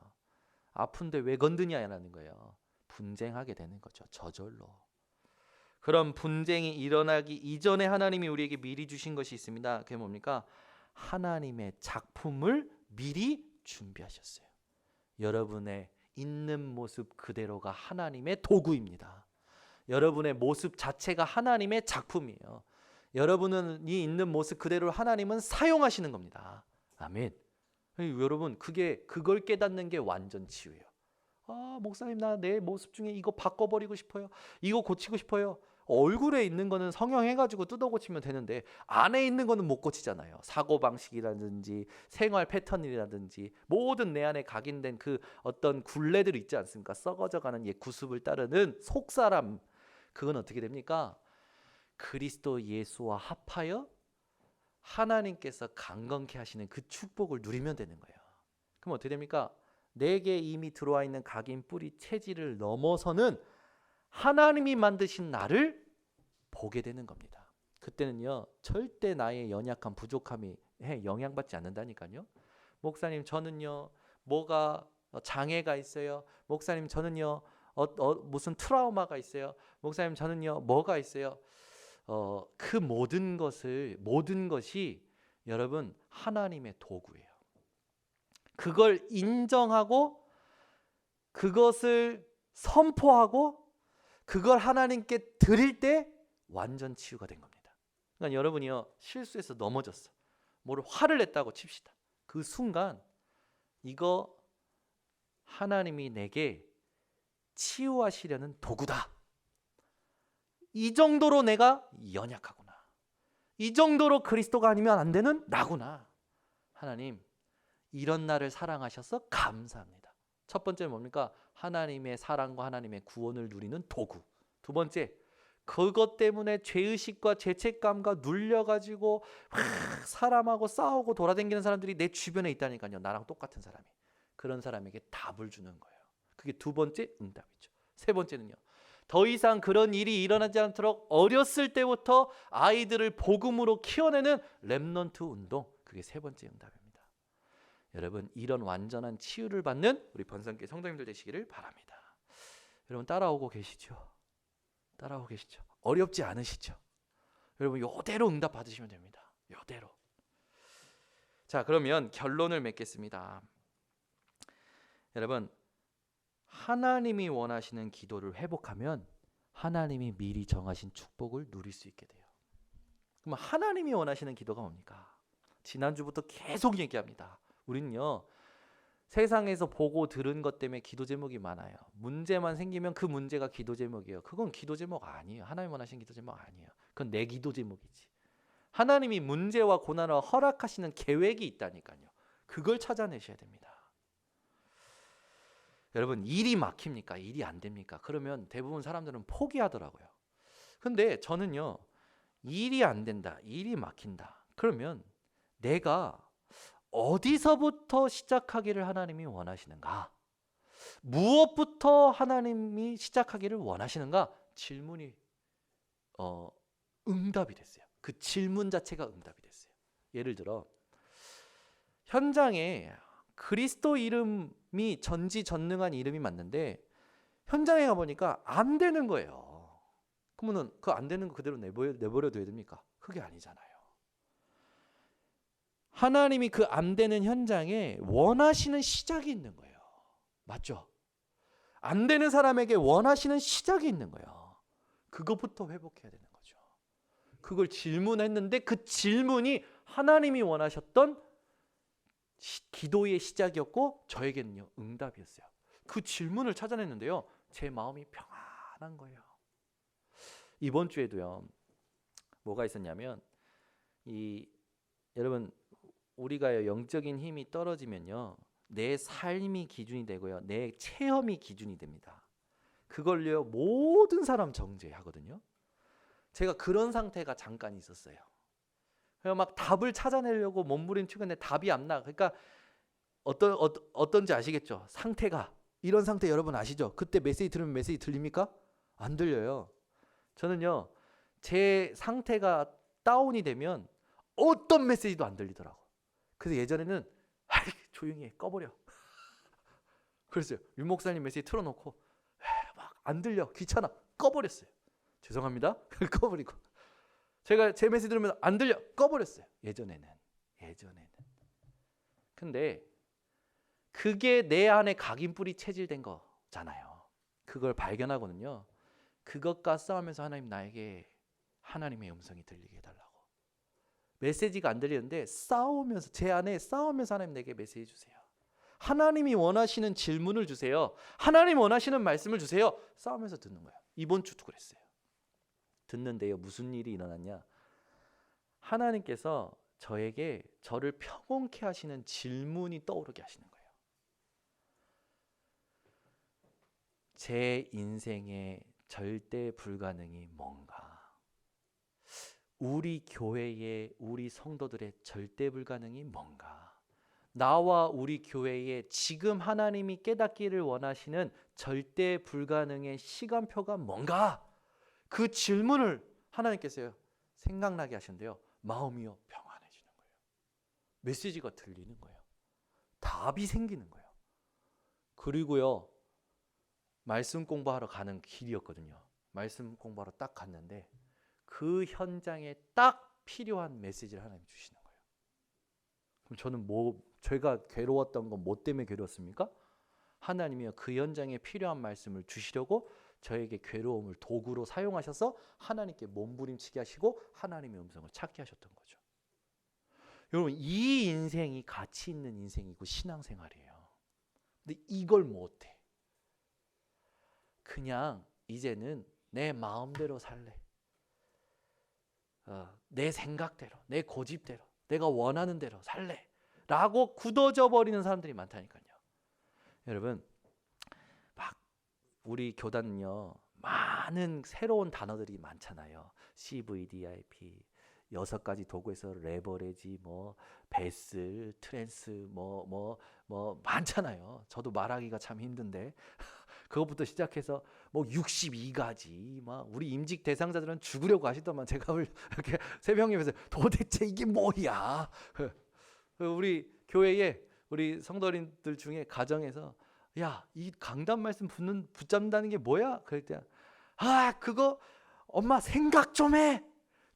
아픈데 왜 건드냐라는 거예요. 분쟁하게 되는 거죠. 저절로. 그런 분쟁이 일어나기 이전에 하나님이 우리에게 미리 주신 것이 있습니다. 그게 뭡니까? 하나님의 작품을 미리 준비하셨어요. 여러분의 있는 모습 그대로가 하나님의 도구입니다. 여러분의 모습 자체가 하나님의 작품이에요. 여러분이 있는 모습 그대로 하나님은 사용하시는 겁니다. 아멘. 여러분 그걸 깨닫는 게 완전 치유예요. 목사님 나 내 모습 중에 이거 바꿔버리고 싶어요. 이거 고치고 싶어요. 얼굴에 있는 거는 성형해가지고 뜯어 고치면 되는데 안에 있는 거는 못 고치잖아요. 사고방식이라든지 생활 패턴이라든지 모든 내 안에 각인된 그 어떤 굴레들 있지 않습니까? 썩어져가는 옛 구습을 따르는 속사람, 그건 어떻게 됩니까? 그리스도 예수와 합하여 하나님께서 강건케 하시는 그 축복을 누리면 되는 거예요. 그럼 어떻게 됩니까? 내게 이미 들어와 있는 각인 뿌리 체질을 넘어서는 하나님이 만드신 나를 보게 되는 겁니다. 그때는요 절대 나의 연약한 부족함이 영향받지 않는다니까요. 목사님 저는요 뭐가 장애가 있어요. 목사님 저는요 무슨 트라우마가 있어요. 목사님 저는요 뭐가 있어요. 그 모든 것이 여러분 하나님의 도구예요. 그걸 인정하고 그것을 선포하고 그걸 하나님께 드릴 때 완전 치유가 된 겁니다. 그러니까 여러분이요 실수해서 넘어졌어. 뭐를 화를 냈다고 칩시다. 그 순간 이거 하나님이 내게 치유하시려는 도구다. 이 정도로 내가 연약하구나. 이 정도로 그리스도가 아니면 안 되는 나구나. 하나님 이런 나를 사랑하셔서 감사합니다. 첫 번째는 뭡니까? 하나님의 사랑과 하나님의 구원을 누리는 도구. 두 번째, 그것 때문에 죄의식과 죄책감과 눌려가지고 사람하고 싸우고 돌아다니는 사람들이 내 주변에 있다니까요. 나랑 똑같은 사람이. 그런 사람에게 답을 주는 거예요. 그게 두 번째 응답이죠. 세 번째는요. 더 이상 그런 일이 일어나지 않도록 어렸을 때부터 아이들을 복음으로 키워내는 렘넌트 운동. 그게 세 번째 응답입니다. 여러분 이런 완전한 치유를 받는 우리 번성교회 성도님들 되시기를 바랍니다. 여러분 따라오고 계시죠? 따라오고 계시죠? 어렵지 않으시죠? 여러분 이대로 응답 받으시면 됩니다. 이대로. 자 그러면 결론을 맺겠습니다. 여러분 하나님이 원하시는 기도를 회복하면 하나님이 미리 정하신 축복을 누릴 수 있게 돼요. 그럼 하나님이 원하시는 기도가 뭡니까? 지난주부터 계속 얘기합니다. 우리는요 세상에서 보고 들은 것 때문에 기도 제목이 많아요. 문제만 생기면 그 문제가 기도 제목이에요. 그건 기도 제목 아니에요. 하나님 원하시는 기도 제목 아니에요. 그건 내 기도 제목이지. 하나님이 문제와 고난을 허락하시는 계획이 있다니까요. 그걸 찾아내셔야 됩니다. 여러분 일이 막힙니까? 일이 안 됩니까? 그러면 대부분 사람들은 포기하더라고요. 근데 저는요 일이 안 된다, 일이 막힌다. 그러면 내가 어디서부터 시작하기를 하나님이 원하시는가? 무엇부터 하나님이 시작하기를 원하시는가? 질문이 응답이 됐어요. 그 질문 자체가 응답이 됐어요. 예를 들어 현장에 그리스도 이름이 전지전능한 이름이 맞는데 현장에 가보니까 안 되는 거예요. 그러면 그 안 되는 거 그대로 내버려둬야 됩니까? 그게 아니잖아요. 하나님이 그 안 되는 현장에 원하시는 시작이 있는 거예요. 맞죠? 안 되는 사람에게 원하시는 시작이 있는 거예요. 그것부터 회복해야 되는 거죠. 그걸 질문했는데 그 질문이 하나님이 원하셨던 기도의 시작이었고 저에게는요 응답이었어요. 그 질문을 찾아냈는데요. 제 마음이 평안한 거예요. 이번 주에도요. 뭐가 있었냐면 여러분 우리가 영적인 힘이 떨어지면요. 내 삶이 기준이 되고요. 내 체험이 기준이 됩니다. 그걸요. 모든 사람 정죄하거든요. 제가 그런 상태가 잠깐 있었어요. 그래서 막 답을 찾아내려고 몸부림치고 있는데 답이 안 나. 그러니까 어떤지 아시겠죠? 상태가 이런 상태 여러분 아시죠? 그때 메시지 들으면 메시지 들립니까? 안 들려요. 저는요. 제 상태가 다운이 되면 어떤 메시지도 안 들리더라고. 그래서 예전에는 조용히 해, 꺼버려. 그랬어요. 윤 목사님 메시지 틀어놓고 막 안 들려, 귀찮아, 꺼버렸어요. 죄송합니다. 꺼버리고 제가 제 메시지 들으면 안 들려, 꺼버렸어요. 예전에는. 근데 그게 내 안에 각인뿌리 체질된 거잖아요. 그걸 발견하고는요. 그것과 싸우면서 하나님 나에게 하나님의 음성이 들리게 해달라고. 메시지가 안 들리는데 싸우면서 제 안에 싸우면서 하나님 내게 메시지 주세요. 하나님이 원하시는 질문을 주세요. 하나님 원하시는 말씀을 주세요. 싸우면서 듣는 거예요. 이번 주도 그랬어요. 듣는데요. 무슨 일이 일어났냐? 하나님께서 저를 평온케 하시는 질문이 떠오르게 하시는 거예요. 제 인생의 절대 불가능이 뭔가? 우리 교회의 우리 성도들의 절대 불가능이 뭔가? 나와 우리 교회에 지금 하나님이 깨닫기를 원하시는 절대 불가능의 시간표가 뭔가? 그 질문을 하나님께서요 생각나게 하시는데요. 마음이요 평안해지는 거예요. 메시지가 들리는 거예요. 답이 생기는 거예요. 그리고요 말씀 공부하러 가는 길이었거든요. 말씀 공부하러 딱 갔는데 그 현장에 딱 필요한 메시지를 하나님 주시는 거예요. 그럼 저는 제가 괴로웠던 건 뭐 때문에 괴로웠습니까? 하나님이요 그 현장에 필요한 말씀을 주시려고 저에게 괴로움을 도구로 사용하셔서 하나님께 몸부림치게 하시고 하나님의 음성을 찾게 하셨던 거죠. 여러분 이 인생이 가치 있는 인생이고 신앙생활이에요. 근데 이걸 못해. 그냥 이제는 내 마음대로 살래. 내 생각대로, 내 고집대로, 내가 원하는 대로 살래. 라고 굳어져 버리는 사람들이 많다니까요. 여러분 막 우리 교단은요 많은 새로운 단어들이 많잖아요. CVDIP 6가지 도구에서 레버레지 베슬 트랜스 많잖아요. 저도 말하기가 참 힘든데 그것부터 시작해서 62가지 우리 임직 대상자들은 죽으려고 하시더만 제가 이렇게 새벽녘에서 도대체 이게 뭐야? 우리 교회에 우리 성도님들 중에 가정에서 야, 이 강단 말씀 붙잡는다는 게 뭐야? 그럴 때 그거 엄마 생각 좀 해.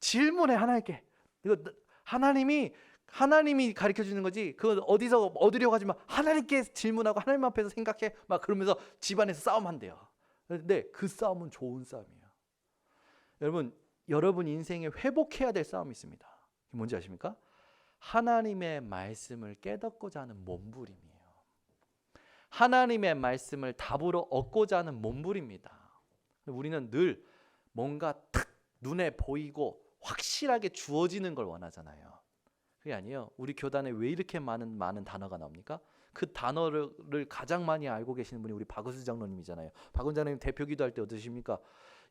질문해 하나님께. 이거 하나님이 가르쳐 주는 거지. 그거 어디서 얻으려고 하지 마. 하나님께 질문하고 하나님 앞에서 생각해. 막 그러면서 집안에서 싸움한대요. 근데 그 싸움은 좋은 싸움이에요. 여러분 인생에 회복해야 될 싸움이 있습니다. 뭔지 아십니까? 하나님의 말씀을 깨닫고자 하는 몸부림이에요. 하나님의 말씀을 답으로 얻고자 하는 몸부림입니다. 우리는 늘 뭔가 탁 눈에 보이고 확실하게 주어지는 걸 원하잖아요. 그게 아니에요. 우리 교단에 왜 이렇게 많은 단어가 나옵니까? 그 단어를 가장 많이 알고 계시는 분이 우리 박은수 장로님이잖아요. 박은수 장로님 대표 기도할 때 어떠십니까?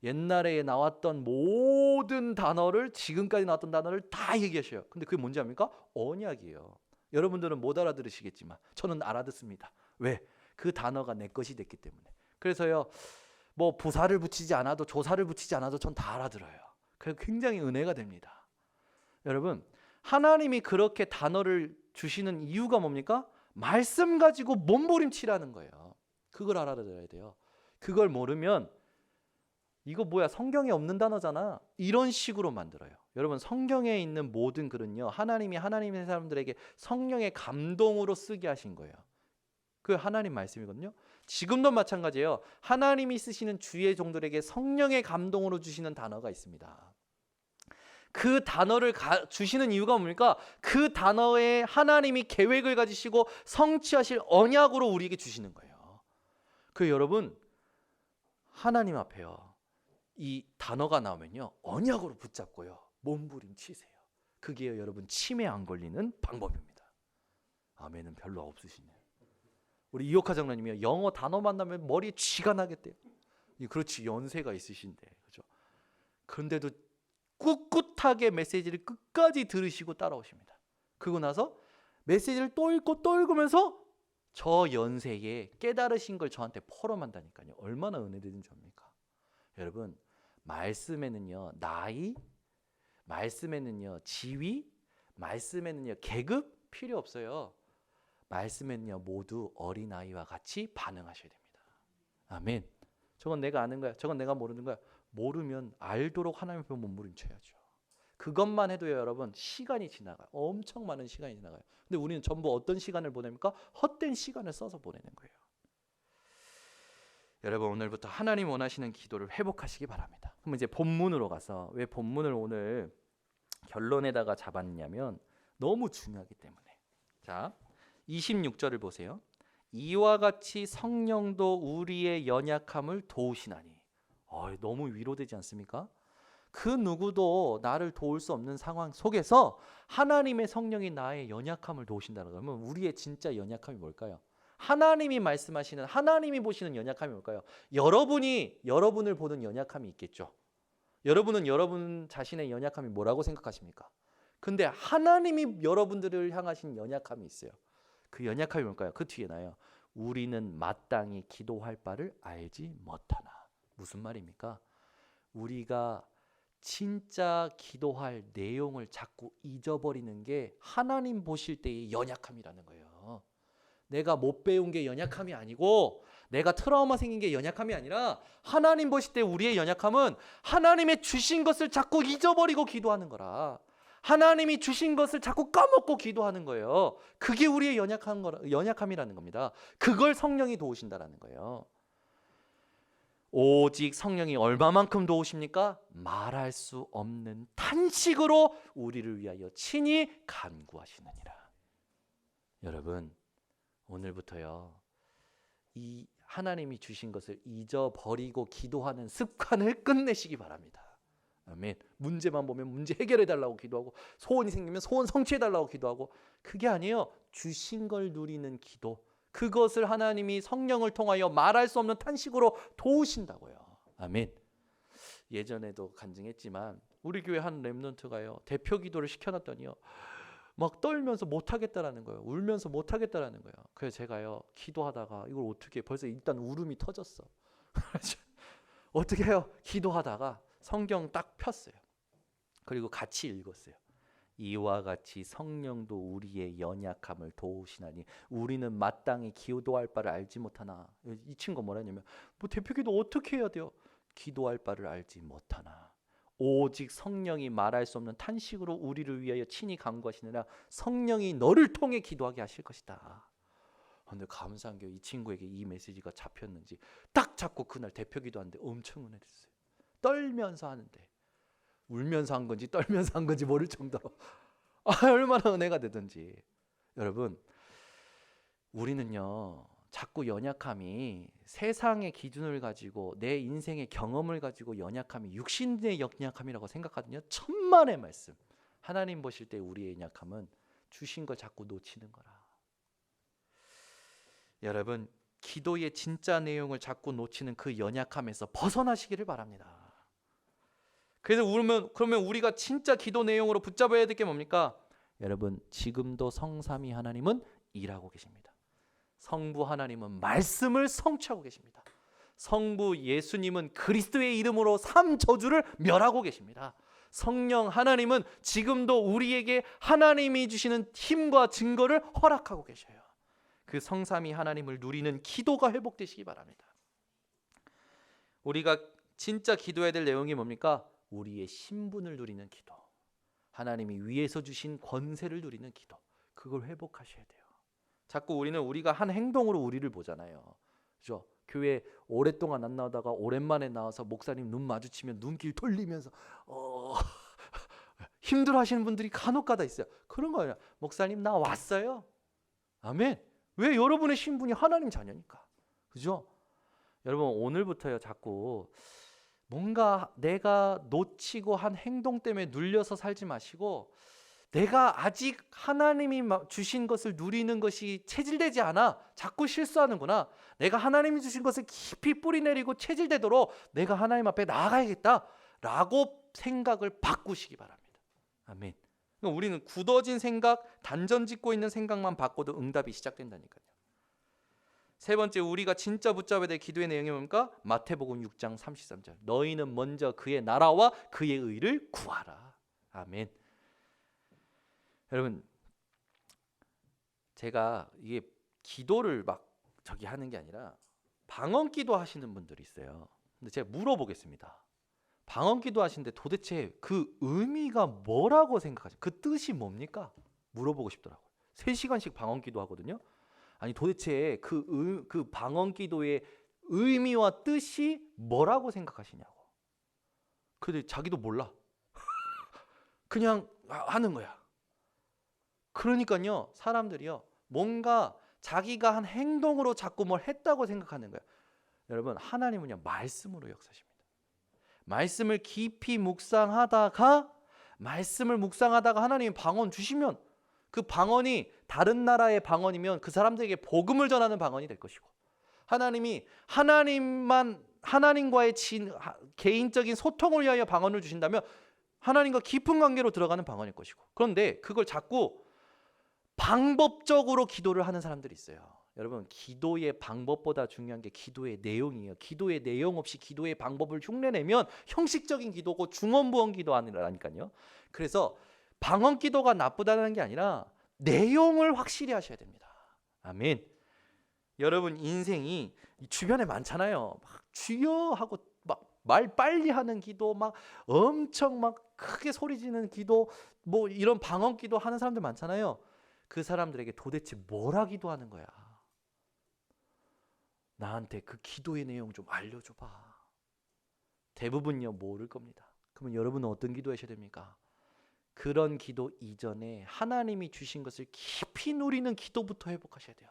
옛날에 나왔던 모든 단어를 지금까지 나왔던 단어를 다 얘기하셔요. 근데 그게 뭔지 압니까? 언약이에요. 여러분들은 못 알아들으시겠지만 저는 알아듣습니다. 왜? 그 단어가 내 것이 됐기 때문에. 그래서요 부사를 붙이지 않아도 조사를 붙이지 않아도 전 다 알아들어요. 그래서 굉장히 은혜가 됩니다. 여러분 하나님이 그렇게 단어를 주시는 이유가 뭡니까? 말씀 가지고 몸부림치라는 거예요. 그걸 알아들어야 돼요. 그걸 모르면 이거 뭐야 성경에 없는 단어잖아 이런 식으로 만들어요. 여러분 성경에 있는 모든 글은요 하나님이 하나님의 사람들에게 성령의 감동으로 쓰게 하신 거예요. 그 하나님 말씀이거든요. 지금도 마찬가지예요. 하나님이 쓰시는 주의 종들에게 성령의 감동으로 주시는 단어가 있습니다. 그 단어를 주시는 이유가 뭡니까? 그 단어에 하나님이 계획을 가지시고 성취하실 언약으로 우리에게 주시는 거예요. 그 여러분 하나님 앞에요. 이 단어가 나오면요. 언약으로 붙잡고요. 몸부림치세요. 그게 여러분 치매 안 걸리는 방법입니다. 아멘은 별로 없으시네요. 우리 이옥하 장로님이요. 영어 단어만 나면 머리에 쥐가 나겠대요. 그렇지 연세가 있으신데 그죠? 그런데도 꿋꿋하게 메시지를 끝까지 들으시고 따라오십니다. 그러고 나서 메시지를 또 읽고 또 읽으면서 저 연세에 깨달으신 걸 저한테 포럼한다니까요. 얼마나 은혜되는 점입니까? 여러분 말씀에는요 나이, 말씀에는요 지위, 말씀에는요 계급 필요 없어요. 말씀에는요 모두 어린아이와 같이 반응하셔야 됩니다. 아멘. 저건 내가 아는 거야. 저건 내가 모르는 거야. 모르면 알도록 하나님 앞에 몸부림쳐야죠. 그것만 해도요 여러분 시간이 지나가요. 엄청 많은 시간이 지나가요. 근데 우리는 전부 어떤 시간을 보냅니까? 헛된 시간을 써서 보내는 거예요. 여러분 오늘부터 하나님 원하시는 기도를 회복하시기 바랍니다. 그럼 이제 본문으로 가서 왜 본문을 오늘 결론에다가 잡았냐면 너무 중요하기 때문에. 자 26절을 보세요. 이와 같이 성령도 우리의 연약함을 도우시나니. 너무 위로되지 않습니까? 그 누구도 나를 도울 수 없는 상황 속에서 하나님의 성령이 나의 연약함을 도우신다는 거면 우리의 진짜 연약함이 뭘까요? 하나님이 말씀하시는 하나님이 보시는 연약함이 뭘까요? 여러분을 보는 연약함이 있겠죠. 여러분은 여러분 자신의 연약함이 뭐라고 생각하십니까? 근데 하나님이 여러분들을 향하신 연약함이 있어요. 그 연약함이 뭘까요? 그 뒤에 나요. 우리는 마땅히 기도할 바를 알지 못하나. 무슨 말입니까? 우리가 진짜 기도할 내용을 자꾸 잊어버리는 게 하나님 보실 때의 연약함이라는 거예요. 내가 못 배운 게 연약함이 아니고 내가 트라우마 생긴 게 연약함이 아니라 하나님 보실 때 우리의 연약함은 하나님의 주신 것을 자꾸 잊어버리고 기도하는 거라. 하나님이 주신 것을 자꾸 까먹고 기도하는 거예요. 그게 우리의 연약함이라는 겁니다. 그걸 성령이 도우신다라는 거예요. 오직 성령이 얼마만큼 도우십니까? 말할 수 없는 탄식으로 우리를 위하여 친히 간구하시느니라. 여러분 오늘부터요 이 하나님이 주신 것을 잊어버리고 기도하는 습관을 끝내시기 바랍니다. 아멘. 문제만 보면 문제 해결해 달라고 기도하고 소원이 생기면 소원 성취해 달라고 기도하고 그게 아니에요. 주신 걸 누리는 기도. 그것을 하나님이 성령을 통하여 말할 수 없는 탄식으로 도우신다고요. 아멘. 예전에도 간증했지만 우리 교회 한 렘넌트가요. 대표 기도를 시켜놨더니요. 막 떨면서 못하겠다라는 거예요. 울면서 못하겠다라는 거예요. 그래서 제가요. 기도하다가 이걸 어떻게 벌써 일단 울음이 터졌어. 어떻게 해요? 기도하다가 성경 딱 폈어요. 그리고 같이 읽었어요. 이와 같이 성령도 우리의 연약함을 도우시나니 우리는 마땅히 기도할 바를 알지 못하나. 이 친구가 뭐라 했냐면 대표기도 어떻게 해야 돼요? 기도할 바를 알지 못하나 오직 성령이 말할 수 없는 탄식으로 우리를 위하여 친히 간구하시느라 성령이 너를 통해 기도하게 하실 것이다. 근데 감사한 게 이 친구에게 이 메시지가 잡혔는지 딱 잡고 그날 대표기도 하는데 엄청 은혜됐어요. 떨면서 하는데 울면서 한 건지 떨면서 한 건지 모를 정도로 얼마나 은혜가 되든지. 여러분 우리는요 자꾸 연약함이 세상의 기준을 가지고 내 인생의 경험을 가지고 연약함이 육신의 연약함이라고 생각하거든요. 천만의 말씀. 하나님 보실 때 우리의 연약함은 주신 걸 자꾸 놓치는 거라. 여러분 기도의 진짜 내용을 자꾸 놓치는 그 연약함에서 벗어나시기를 바랍니다. 그래서 그러면 우리가 진짜 기도 내용으로 붙잡아야 될 게 뭡니까? 여러분 지금도 성삼위 하나님은 일하고 계십니다. 성부 하나님은 말씀을 성취하고 계십니다. 성부 예수님은 그리스도의 이름으로 삼저주를 멸하고 계십니다. 성령 하나님은 지금도 우리에게 하나님이 주시는 힘과 증거를 허락하고 계셔요. 그 성삼위 하나님을 누리는 기도가 회복되시기 바랍니다. 우리가 진짜 기도해야 될 내용이 뭡니까? 우리의 신분을 누리는 기도. 하나님이 위에서 주신 권세를 누리는 기도. 그걸 회복하셔야 돼요. 자꾸 우리는 우리가 한 행동으로 우리를 보잖아요. 그죠? 교회 오랫동안 안 나오다가 오랜만에 나와서 목사님 눈 마주치면 눈길 돌리면서 힘들어하시는 분들이 간혹가다 있어요. 그런 거예요. 목사님 나 왔어요. 아멘. 왜? 여러분의 신분이 하나님 자녀니까. 그죠? 여러분 오늘부터요 자꾸 뭔가 내가 놓치고 한 행동 때문에 눌려서 살지 마시고 내가 아직 하나님이 주신 것을 누리는 것이 체질되지 않아 자꾸 실수하는구나. 내가 하나님이 주신 것을 깊이 뿌리내리고 체질되도록 내가 하나님 앞에 나아가야겠다라고 생각을 바꾸시기 바랍니다. 아멘. 우리는 굳어진 생각, 단전 짓고 있는 생각만 바꿔도 응답이 시작된다니까요. 세 번째, 우리가 진짜 붙잡아야 될 기도의 내용이 뭡니까? 마태복음 6장 33절. 너희는 먼저 그의 나라와 그의 의를 구하라. 아멘. 여러분, 제가 이게 기도를 막 하는 게 아니라 방언 기도 하시는 분들이 있어요. 근데 제가 물어보겠습니다. 방언 기도 하시는데 도대체 그 의미가 뭐라고 생각하세요? 그 뜻이 뭡니까? 물어보고 싶더라고요. 3시간씩 방언 기도 하거든요. 아니 도대체 그 방언 기도의 의미와 뜻이 뭐라고 생각하시냐고. 근데 자기도 몰라. 그냥 하는 거야. 그러니까요, 사람들이요, 뭔가 자기가 한 행동으로 자꾸 뭘 했다고 생각하는 거예요. 여러분, 하나님은요, 말씀으로 역사십니다. 말씀을 깊이 묵상하다가 하나님이 방언 주시면 그 방언이 다른 나라의 방언이면 그 사람들에게 복음을 전하는 방언이 될 것이고, 하나님이 하나님과의 개인적인 소통을 위하여 방언을 주신다면 하나님과 깊은 관계로 들어가는 방언일 것이고, 그런데 그걸 자꾸 방법적으로 기도를 하는 사람들이 있어요. 여러분, 기도의 방법보다 중요한 게 기도의 내용이에요. 기도의 내용 없이 기도의 방법을 흉내내면 형식적인 기도고 중언부언 기도 아니라니까요. 그래서 방언 기도가 나쁘다는 게 아니라 내용을 확실히 하셔야 됩니다. 아멘. 여러분, 인생이 주변에 많잖아요. 막 주여 하고 막 말 빨리 하는 기도, 막 엄청 막 크게 소리 지르는 기도, 뭐 이런 방언 기도 하는 사람들 많잖아요. 그 사람들에게 도대체 뭐라 기도하는 거야? 나한테 그 기도의 내용 좀 알려줘봐. 대부분요 모를 겁니다. 그러면 여러분은 어떤 기도하셔야 됩니까? 그런 기도 이전에 하나님이 주신 것을 깊이 누리는 기도부터 회복하셔야 돼요.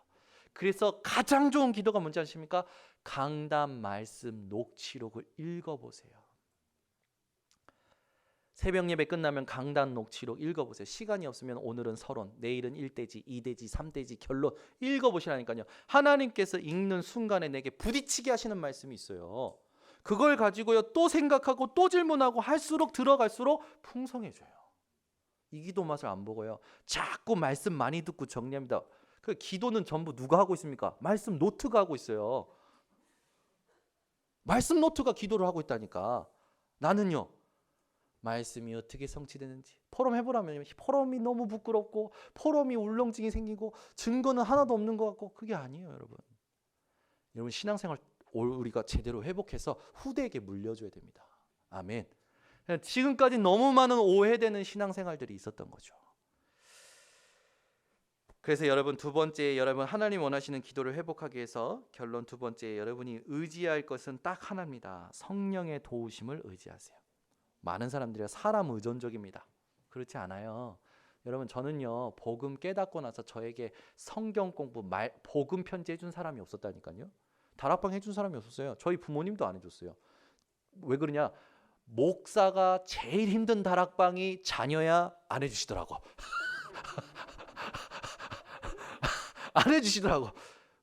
그래서 가장 좋은 기도가 뭔지 아십니까? 강단 말씀 녹취록을 읽어보세요. 새벽 예배 끝나면 강단 녹취록 읽어보세요. 시간이 없으면 오늘은 서론, 내일은 1대지, 2대지, 3대지 결론 읽어보시라니까요. 하나님께서 읽는 순간에 내게 부딪히게 하시는 말씀이 있어요. 그걸 가지고요 또 생각하고 또 질문하고 할수록 들어갈수록 풍성해져요. 이 기도 맛을 안 보고요 자꾸 말씀 많이 듣고 정리합니다. 그 기도는 전부 누가 하고 있습니까? 말씀 노트가 하고 있어요. 말씀 노트가 기도를 하고 있다니까. 나는요 말씀이 어떻게 성취되는지 포럼 해보라면 포럼이 너무 부끄럽고 포럼이 울렁증이 생기고 증거는 하나도 없는 것 같고 그게 아니에요. 여러분 신앙생활 우리가 제대로 회복해서 후대에게 물려줘야 됩니다. 아멘. 지금까지 너무 많은 오해되는 신앙생활들이 있었던 거죠. 그래서 여러분 두 번째, 여러분 하나님 원하시는 기도를 회복하기 위해서 결론 두 번째, 여러분이 의지할 것은 딱 하나입니다. 성령의 도우심을 의지하세요. 많은 사람들이 사람 의존적입니다. 그렇지 않아요. 여러분 저는요 복음 깨닫고 나서 저에게 성경 공부 복음 편지 해준 사람이 없었다니까요. 다락방 해준 사람이 없었어요. 저희 부모님도 안 해줬어요. 왜 그러냐? 목사가 제일 힘든 다락방이 자녀야 안 해주시더라고. 안 해주시더라고.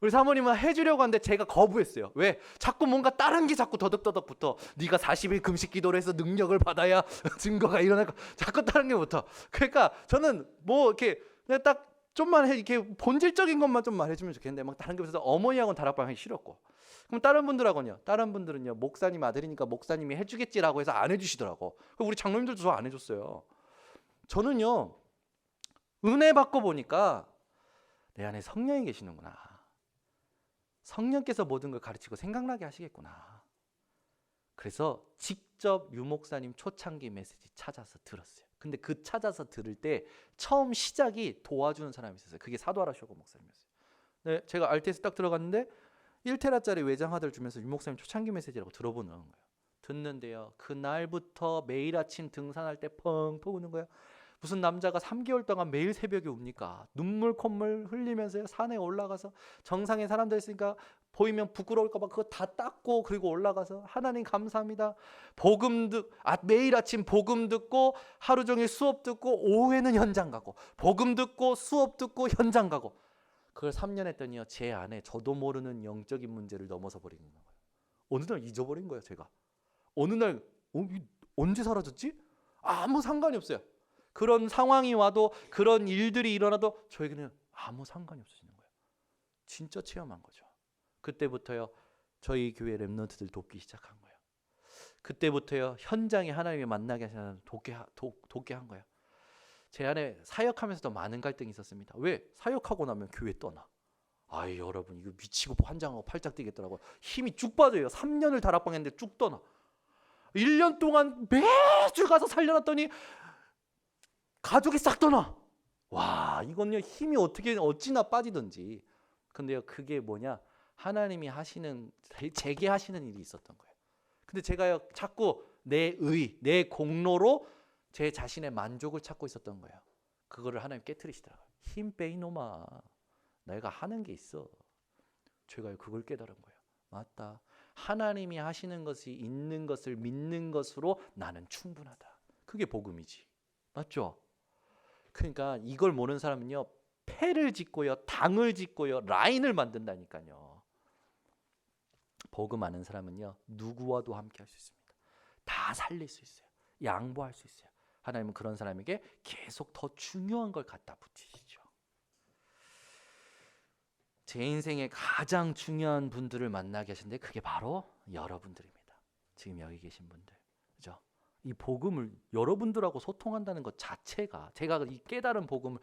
우리 사모님은 해주려고 하는데 제가 거부했어요. 왜? 자꾸 뭔가 다른 게 자꾸 더덕더덕 붙어. 네가 40일 금식 기도를 해서 능력을 받아야 증거가 일어날 거. 자꾸 다른 게 붙어. 그러니까 저는 뭐 이렇게 그냥 딱 좀만 이렇게 본질적인 것만 좀 말해주면 좋겠는데 막 다른 게 붙어서 어머니하고는 다락방 하기 싫었고. 그럼 다른 분들은요 목사님 아들이니까 목사님이 해주겠지라고 해서 안 해주시더라고. 우리 장로님들도 저 안 해줬어요. 저는요 은혜 받고 보니까 내 안에 성령이 계시는구나. 성령께서 모든 걸 가르치고 생각나게 하시겠구나. 그래서 직접 유목사님 초창기 메시지 찾아서 들었어요. 근데 그 찾아서 들을 때 처음 시작이 도와주는 사람이 있었어요. 그게 사도하라 쇼고 목사님이었어요. 네, 제가 RTS 딱 들어갔는데 1테라짜리 외장하드를 주면서 유목사님 초창기 메시지라고 들어보는 거예요. 듣는데요. 그날부터 매일 아침 등산할 때 펑펑 우는 거예요. 무슨 남자가 3개월 동안 매일 새벽에 웁니까? 눈물 콧물 흘리면서 산에 올라가서 정상에 사람들 있으니까 보이면 부끄러울까 봐 그거 다 닦고 그리고 올라가서 하나님 감사합니다. 매일 아침 복음 듣고 하루 종일 수업 듣고 오후에는 현장 가고 복음 듣고 수업 듣고 현장 가고 그걸 3년 했더니요. 제 안에 저도 모르는 영적인 문제를 넘어서 버리는 거예요. 어느 날 잊어버린 거예요, 제가. 어느 날 언제 사라졌지? 아무 상관이 없어요. 그런 상황이 와도 그런 일들이 일어나도 저에게는 아무 상관이 없어지는 거예요. 진짜 체험한 거죠. 그때부터요. 저희 교회 랩런트들 돕기 시작한 거예요. 그때부터요. 현장에 하나님이 만나게 하시는 돕게 한 거예요. 제 안에 사역하면서도 많은 갈등이 있었습니다. 왜? 사역하고 나면 교회 떠나. 아이 여러분 이거 미치고 환장하고 팔짝 뛰겠더라고요. 힘이 쭉 빠져요. 3년을 다락방했는데 쭉 떠나. 1년 동안 매주 가서 살려놨더니 가족이 싹 떠나. 와 이건요 힘이 어찌나 빠지든지. 근데요 그게 뭐냐 하나님이 하시는 제게 하시는 일이 있었던 거예요. 근데 제가요 자꾸 내 공로로 제 자신의 만족을 찾고 있었던 거예요. 그거를 하나님 깨트리시더라고요. 힘 빼 이놈아. 내가 하는 게 있어. 제가 그걸 깨달은 거예요. 맞다. 하나님이 하시는 것이 있는 것을 믿는 것으로 나는 충분하다. 그게 복음이지. 맞죠? 그러니까 이걸 모르는 사람은요. 패를 짓고요. 당을 짓고요. 라인을 만든다니까요. 복음 아는 사람은요. 누구와도 함께 할 수 있습니다. 다 살릴 수 있어요. 양보할 수 있어요. 하나님은 그런 사람에게 계속 더 중요한 걸 갖다 붙이시죠. 제 인생에 가장 중요한 분들을 만나게 하신데 그게 바로 여러분들입니다. 지금 여기 계신 분들. 그죠? 이 복음을 여러분들하고 소통한다는 것 자체가 제가 이 깨달은 복음을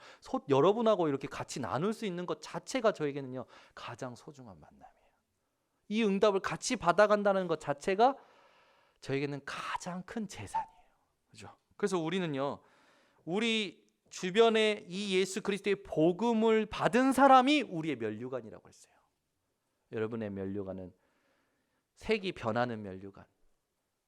여러분하고 이렇게 같이 나눌 수 있는 것 자체가 저에게는요 가장 소중한 만남이에요. 이 응답을 같이 받아간다는 것 자체가 저에게는 가장 큰 재산이에요. 그죠? 그래서 우리는요 우리 주변에 이 예수 그리스도의 복음을 받은 사람이 우리의 면류관이라고 했어요. 여러분의 면류관은 색이 변하는 면류관,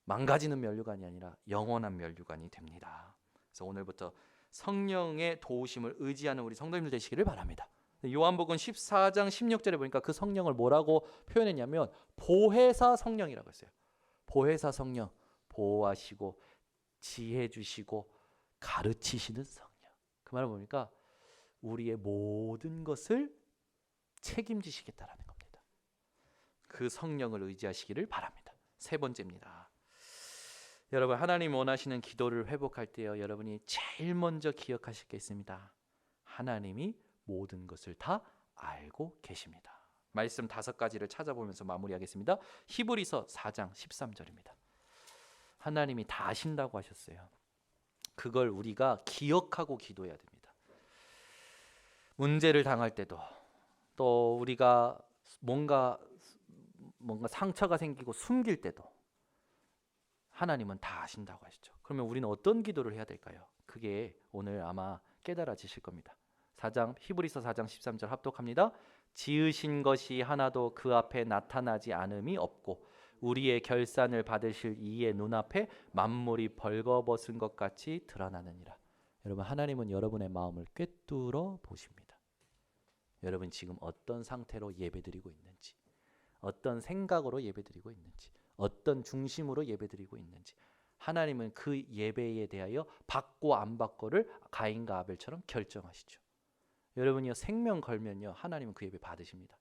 망가지는 면류관이 아니라 영원한 면류관이 됩니다. 그래서 오늘부터 성령의 도우심을 의지하는 우리 성도님들 되시기를 바랍니다. 요한복음 14장 16절에 보니까 그 성령을 뭐라고 표현했냐면 보혜사 성령이라고 했어요. 보혜사 성령, 보호하시고 지혜 주시고 가르치시는 성령. 그 말을 보니까 우리의 모든 것을 책임지시겠다라는 겁니다. 그 성령을 의지하시기를 바랍니다. 세 번째입니다. 여러분 하나님 원하시는 기도를 회복할 때요. 여러분이 제일 먼저 기억하실 게 있습니다. 하나님이 모든 것을 다 알고 계십니다. 말씀 5가지를 찾아보면서 마무리하겠습니다. 히브리서 4장 13절입니다. 하나님이 다 아신다고 하셨어요. 그걸 우리가 기억하고 기도해야 됩니다. 문제를 당할 때도 또 우리가 뭔가 상처가 생기고 숨길 때도 하나님은 다 아신다고 하시죠. 그러면 우리는 어떤 기도를 해야 될까요? 그게 오늘 아마 깨달아지실 겁니다. 히브리서 4장 13절 합독합니다. 지으신 것이 하나도 그 앞에 나타나지 않음이 없고 우리의 결산을 받으실 이의 눈앞에 만물이 벌거벗은 것 같이 드러나느니라. 여러분 하나님은 여러분의 마음을 꿰뚫어 보십니다. 여러분 지금 어떤 상태로 예배드리고 있는지, 어떤 생각으로 예배드리고 있는지, 어떤 중심으로 예배드리고 있는지 하나님은 그 예배에 대하여 받고 안 받고를 가인과 아벨처럼 결정하시죠. 여러분이요 생명 걸면요 하나님은 그 예배 받으십니다.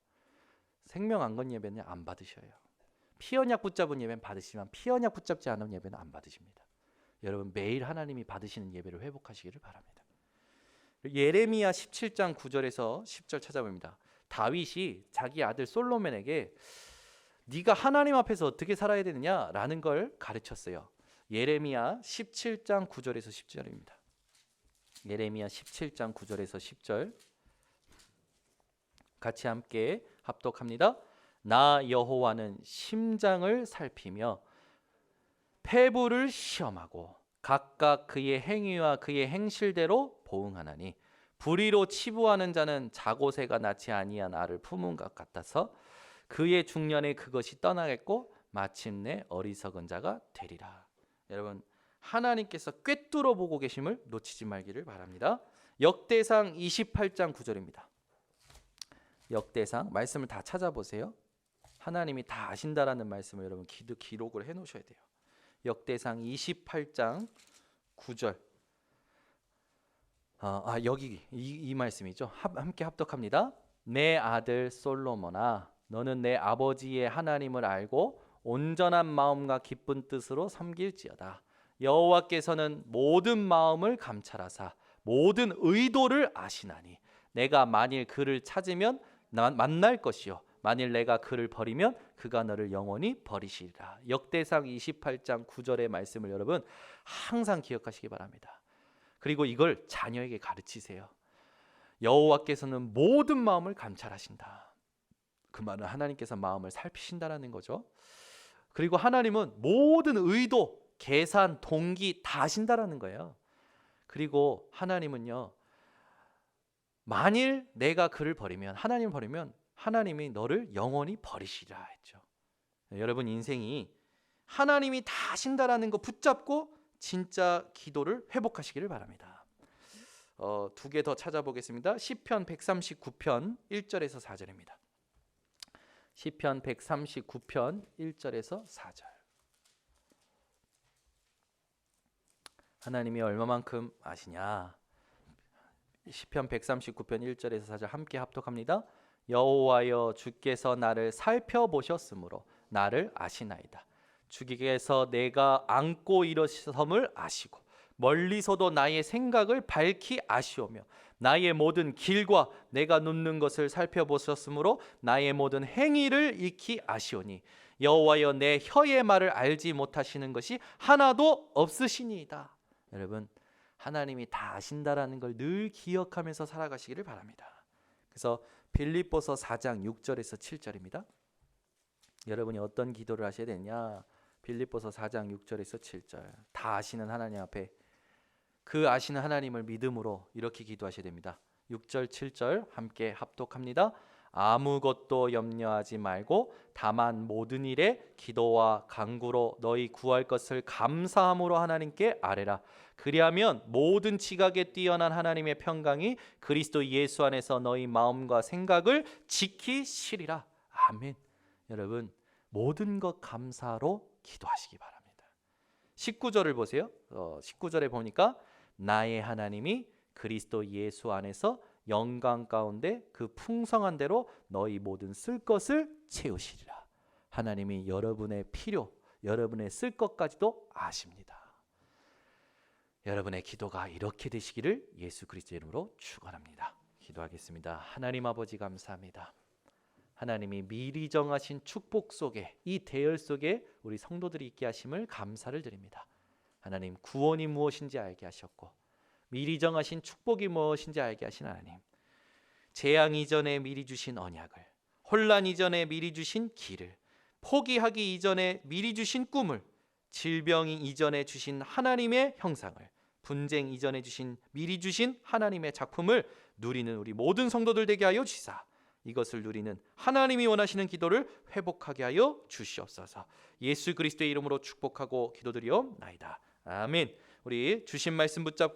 생명 안 건 예배는 안 받으셔요. 피 언약 붙잡은 예배는 받으시지만 피 언약 붙잡지 않은 예배는 안 받으십니다. 여러분 매일 하나님이 받으시는 예배를 회복하시기를 바랍니다. 예레미야 17장 9절에서 10절 찾아봅니다. 다윗이 자기 아들 솔로몬에게 네가 하나님 앞에서 어떻게 살아야 되느냐라는 걸 가르쳤어요. 예레미야 17장 9절에서 10절입니다. 예레미야 17장 9절에서 10절 같이 함께 합독합니다. 나 여호와는 심장을 살피며 폐부를 시험하고 각각 그의 행위와 그의 행실대로 보응하나니 불의로 치부하는 자는 자고새가 낳지 아니한 알을 품은 것 같아서 그의 중년에 그것이 떠나겠고 마침내 어리석은 자가 되리라. 여러분 하나님께서 꿰뚫어 보고 계심을 놓치지 말기를 바랍니다. 역대상 28장 9절입니다. 역대상 말씀을 다 찾아보세요. 하나님이 다 아신다라는 말씀을 여러분 기록을 해 놓으셔야 돼요. 역대상 28장 9절. 여기 이 말씀이죠. 함께 합독합니다. 내 아들 솔로몬아, 너는 내 아버지의 하나님을 알고 온전한 마음과 기쁜 뜻으로 섬길지어다. 여호와께서는 모든 마음을 감찰하사 모든 의도를 아시나니 내가 만일 그를 찾으면 만날 것이요 만일 내가 그를 버리면 그가 너를 영원히 버리시리라. 역대상 28장 9절의 말씀을 여러분 항상 기억하시기 바랍니다. 그리고 이걸 자녀에게 가르치세요. 여호와께서는 모든 마음을 감찰하신다. 그 말은 하나님께서 마음을 살피신다라는 거죠. 그리고 하나님은 모든 의도, 계산, 동기 다 아신다라는 거예요. 그리고 하나님은요, 만일 내가 그를 버리면, 하나님을 버리면 하나님이 너를 영원히 버리시리라 했죠. 여러분 인생이 하나님이 다 아신다라는 거 붙잡고 진짜 기도를 회복하시기를 바랍니다. 두 개 더 찾아보겠습니다. 시편 139편 1절에서 4절입니다. 시편 139편 1절에서 4절. 하나님이 얼마만큼 아시냐? 시편 139편 1절에서 4절 함께 합독합니다. 여호와여, 주께서 나를 살펴보셨으므로 나를 아시나이다. 주께서 내가 앉고 일어섬을 아시고 멀리서도 나의 생각을 밝히 아시오며 나의 모든 길과 내가 눕는 것을 살펴보셨으므로 나의 모든 행위를 익히 아시오니 여호와여, 내 혀의 말을 알지 못하시는 것이 하나도 없으시니이다. 여러분, 하나님이 다 아신다라는 걸 늘 기억하면서 살아가시기를 바랍니다. 그래서 빌립보서 4장 6절에서 7절입니다. 여러분이 어떤 기도를 하셔야 되냐? 빌립보서 4장 6절에서 7절. 다 아시는 하나님 앞에 그 아시는 하나님을 믿음으로 이렇게 기도하셔야 됩니다. 6절 7절 함께 합독합니다. 아무것도 염려하지 말고 다만 모든 일에 기도와 간구로 너희 구할 것을 감사함으로 하나님께 아뢰라. 그리하면 모든 지각에 뛰어난 하나님의 평강이 그리스도 예수 안에서 너희 마음과 생각을 지키시리라. 아멘. 여러분, 모든 것 감사로 기도하시기 바랍니다. 19절을 보세요. 19절에 보니까 나의 하나님이 그리스도 예수 안에서 영광 가운데 그 풍성한 대로 너희 모든 쓸 것을 채우시리라. 하나님이 여러분의 필요, 여러분의 쓸 것까지도 아십니다. 여러분의 기도가 이렇게 되시기를 예수 그리스도의 이름으로 축원합니다. 기도하겠습니다. 하나님 아버지 감사합니다. 하나님이 미리 정하신 축복 속에, 이 대열 속에 우리 성도들이 있게 하심을 감사를 드립니다. 하나님, 구원이 무엇인지 알게 하셨고 미리 정하신 축복이 무엇인지 알게 하신 하나님, 재앙 이전에 미리 주신 언약을, 혼란 이전에 미리 주신 길을, 포기하기 이전에 미리 주신 꿈을, 질병이 이전에 주신 하나님의 형상을, 분쟁 이전에 주신 미리 주신 하나님의 작품을 누리는 우리 모든 성도들 되게 하여 주시사 이것을 누리는 하나님이 원하시는 기도를 회복하게 하여 주시옵소서. 예수 그리스도의 이름으로 축복하고 기도드리옵나이다. 아멘. 우리 주신 말씀 붙잡고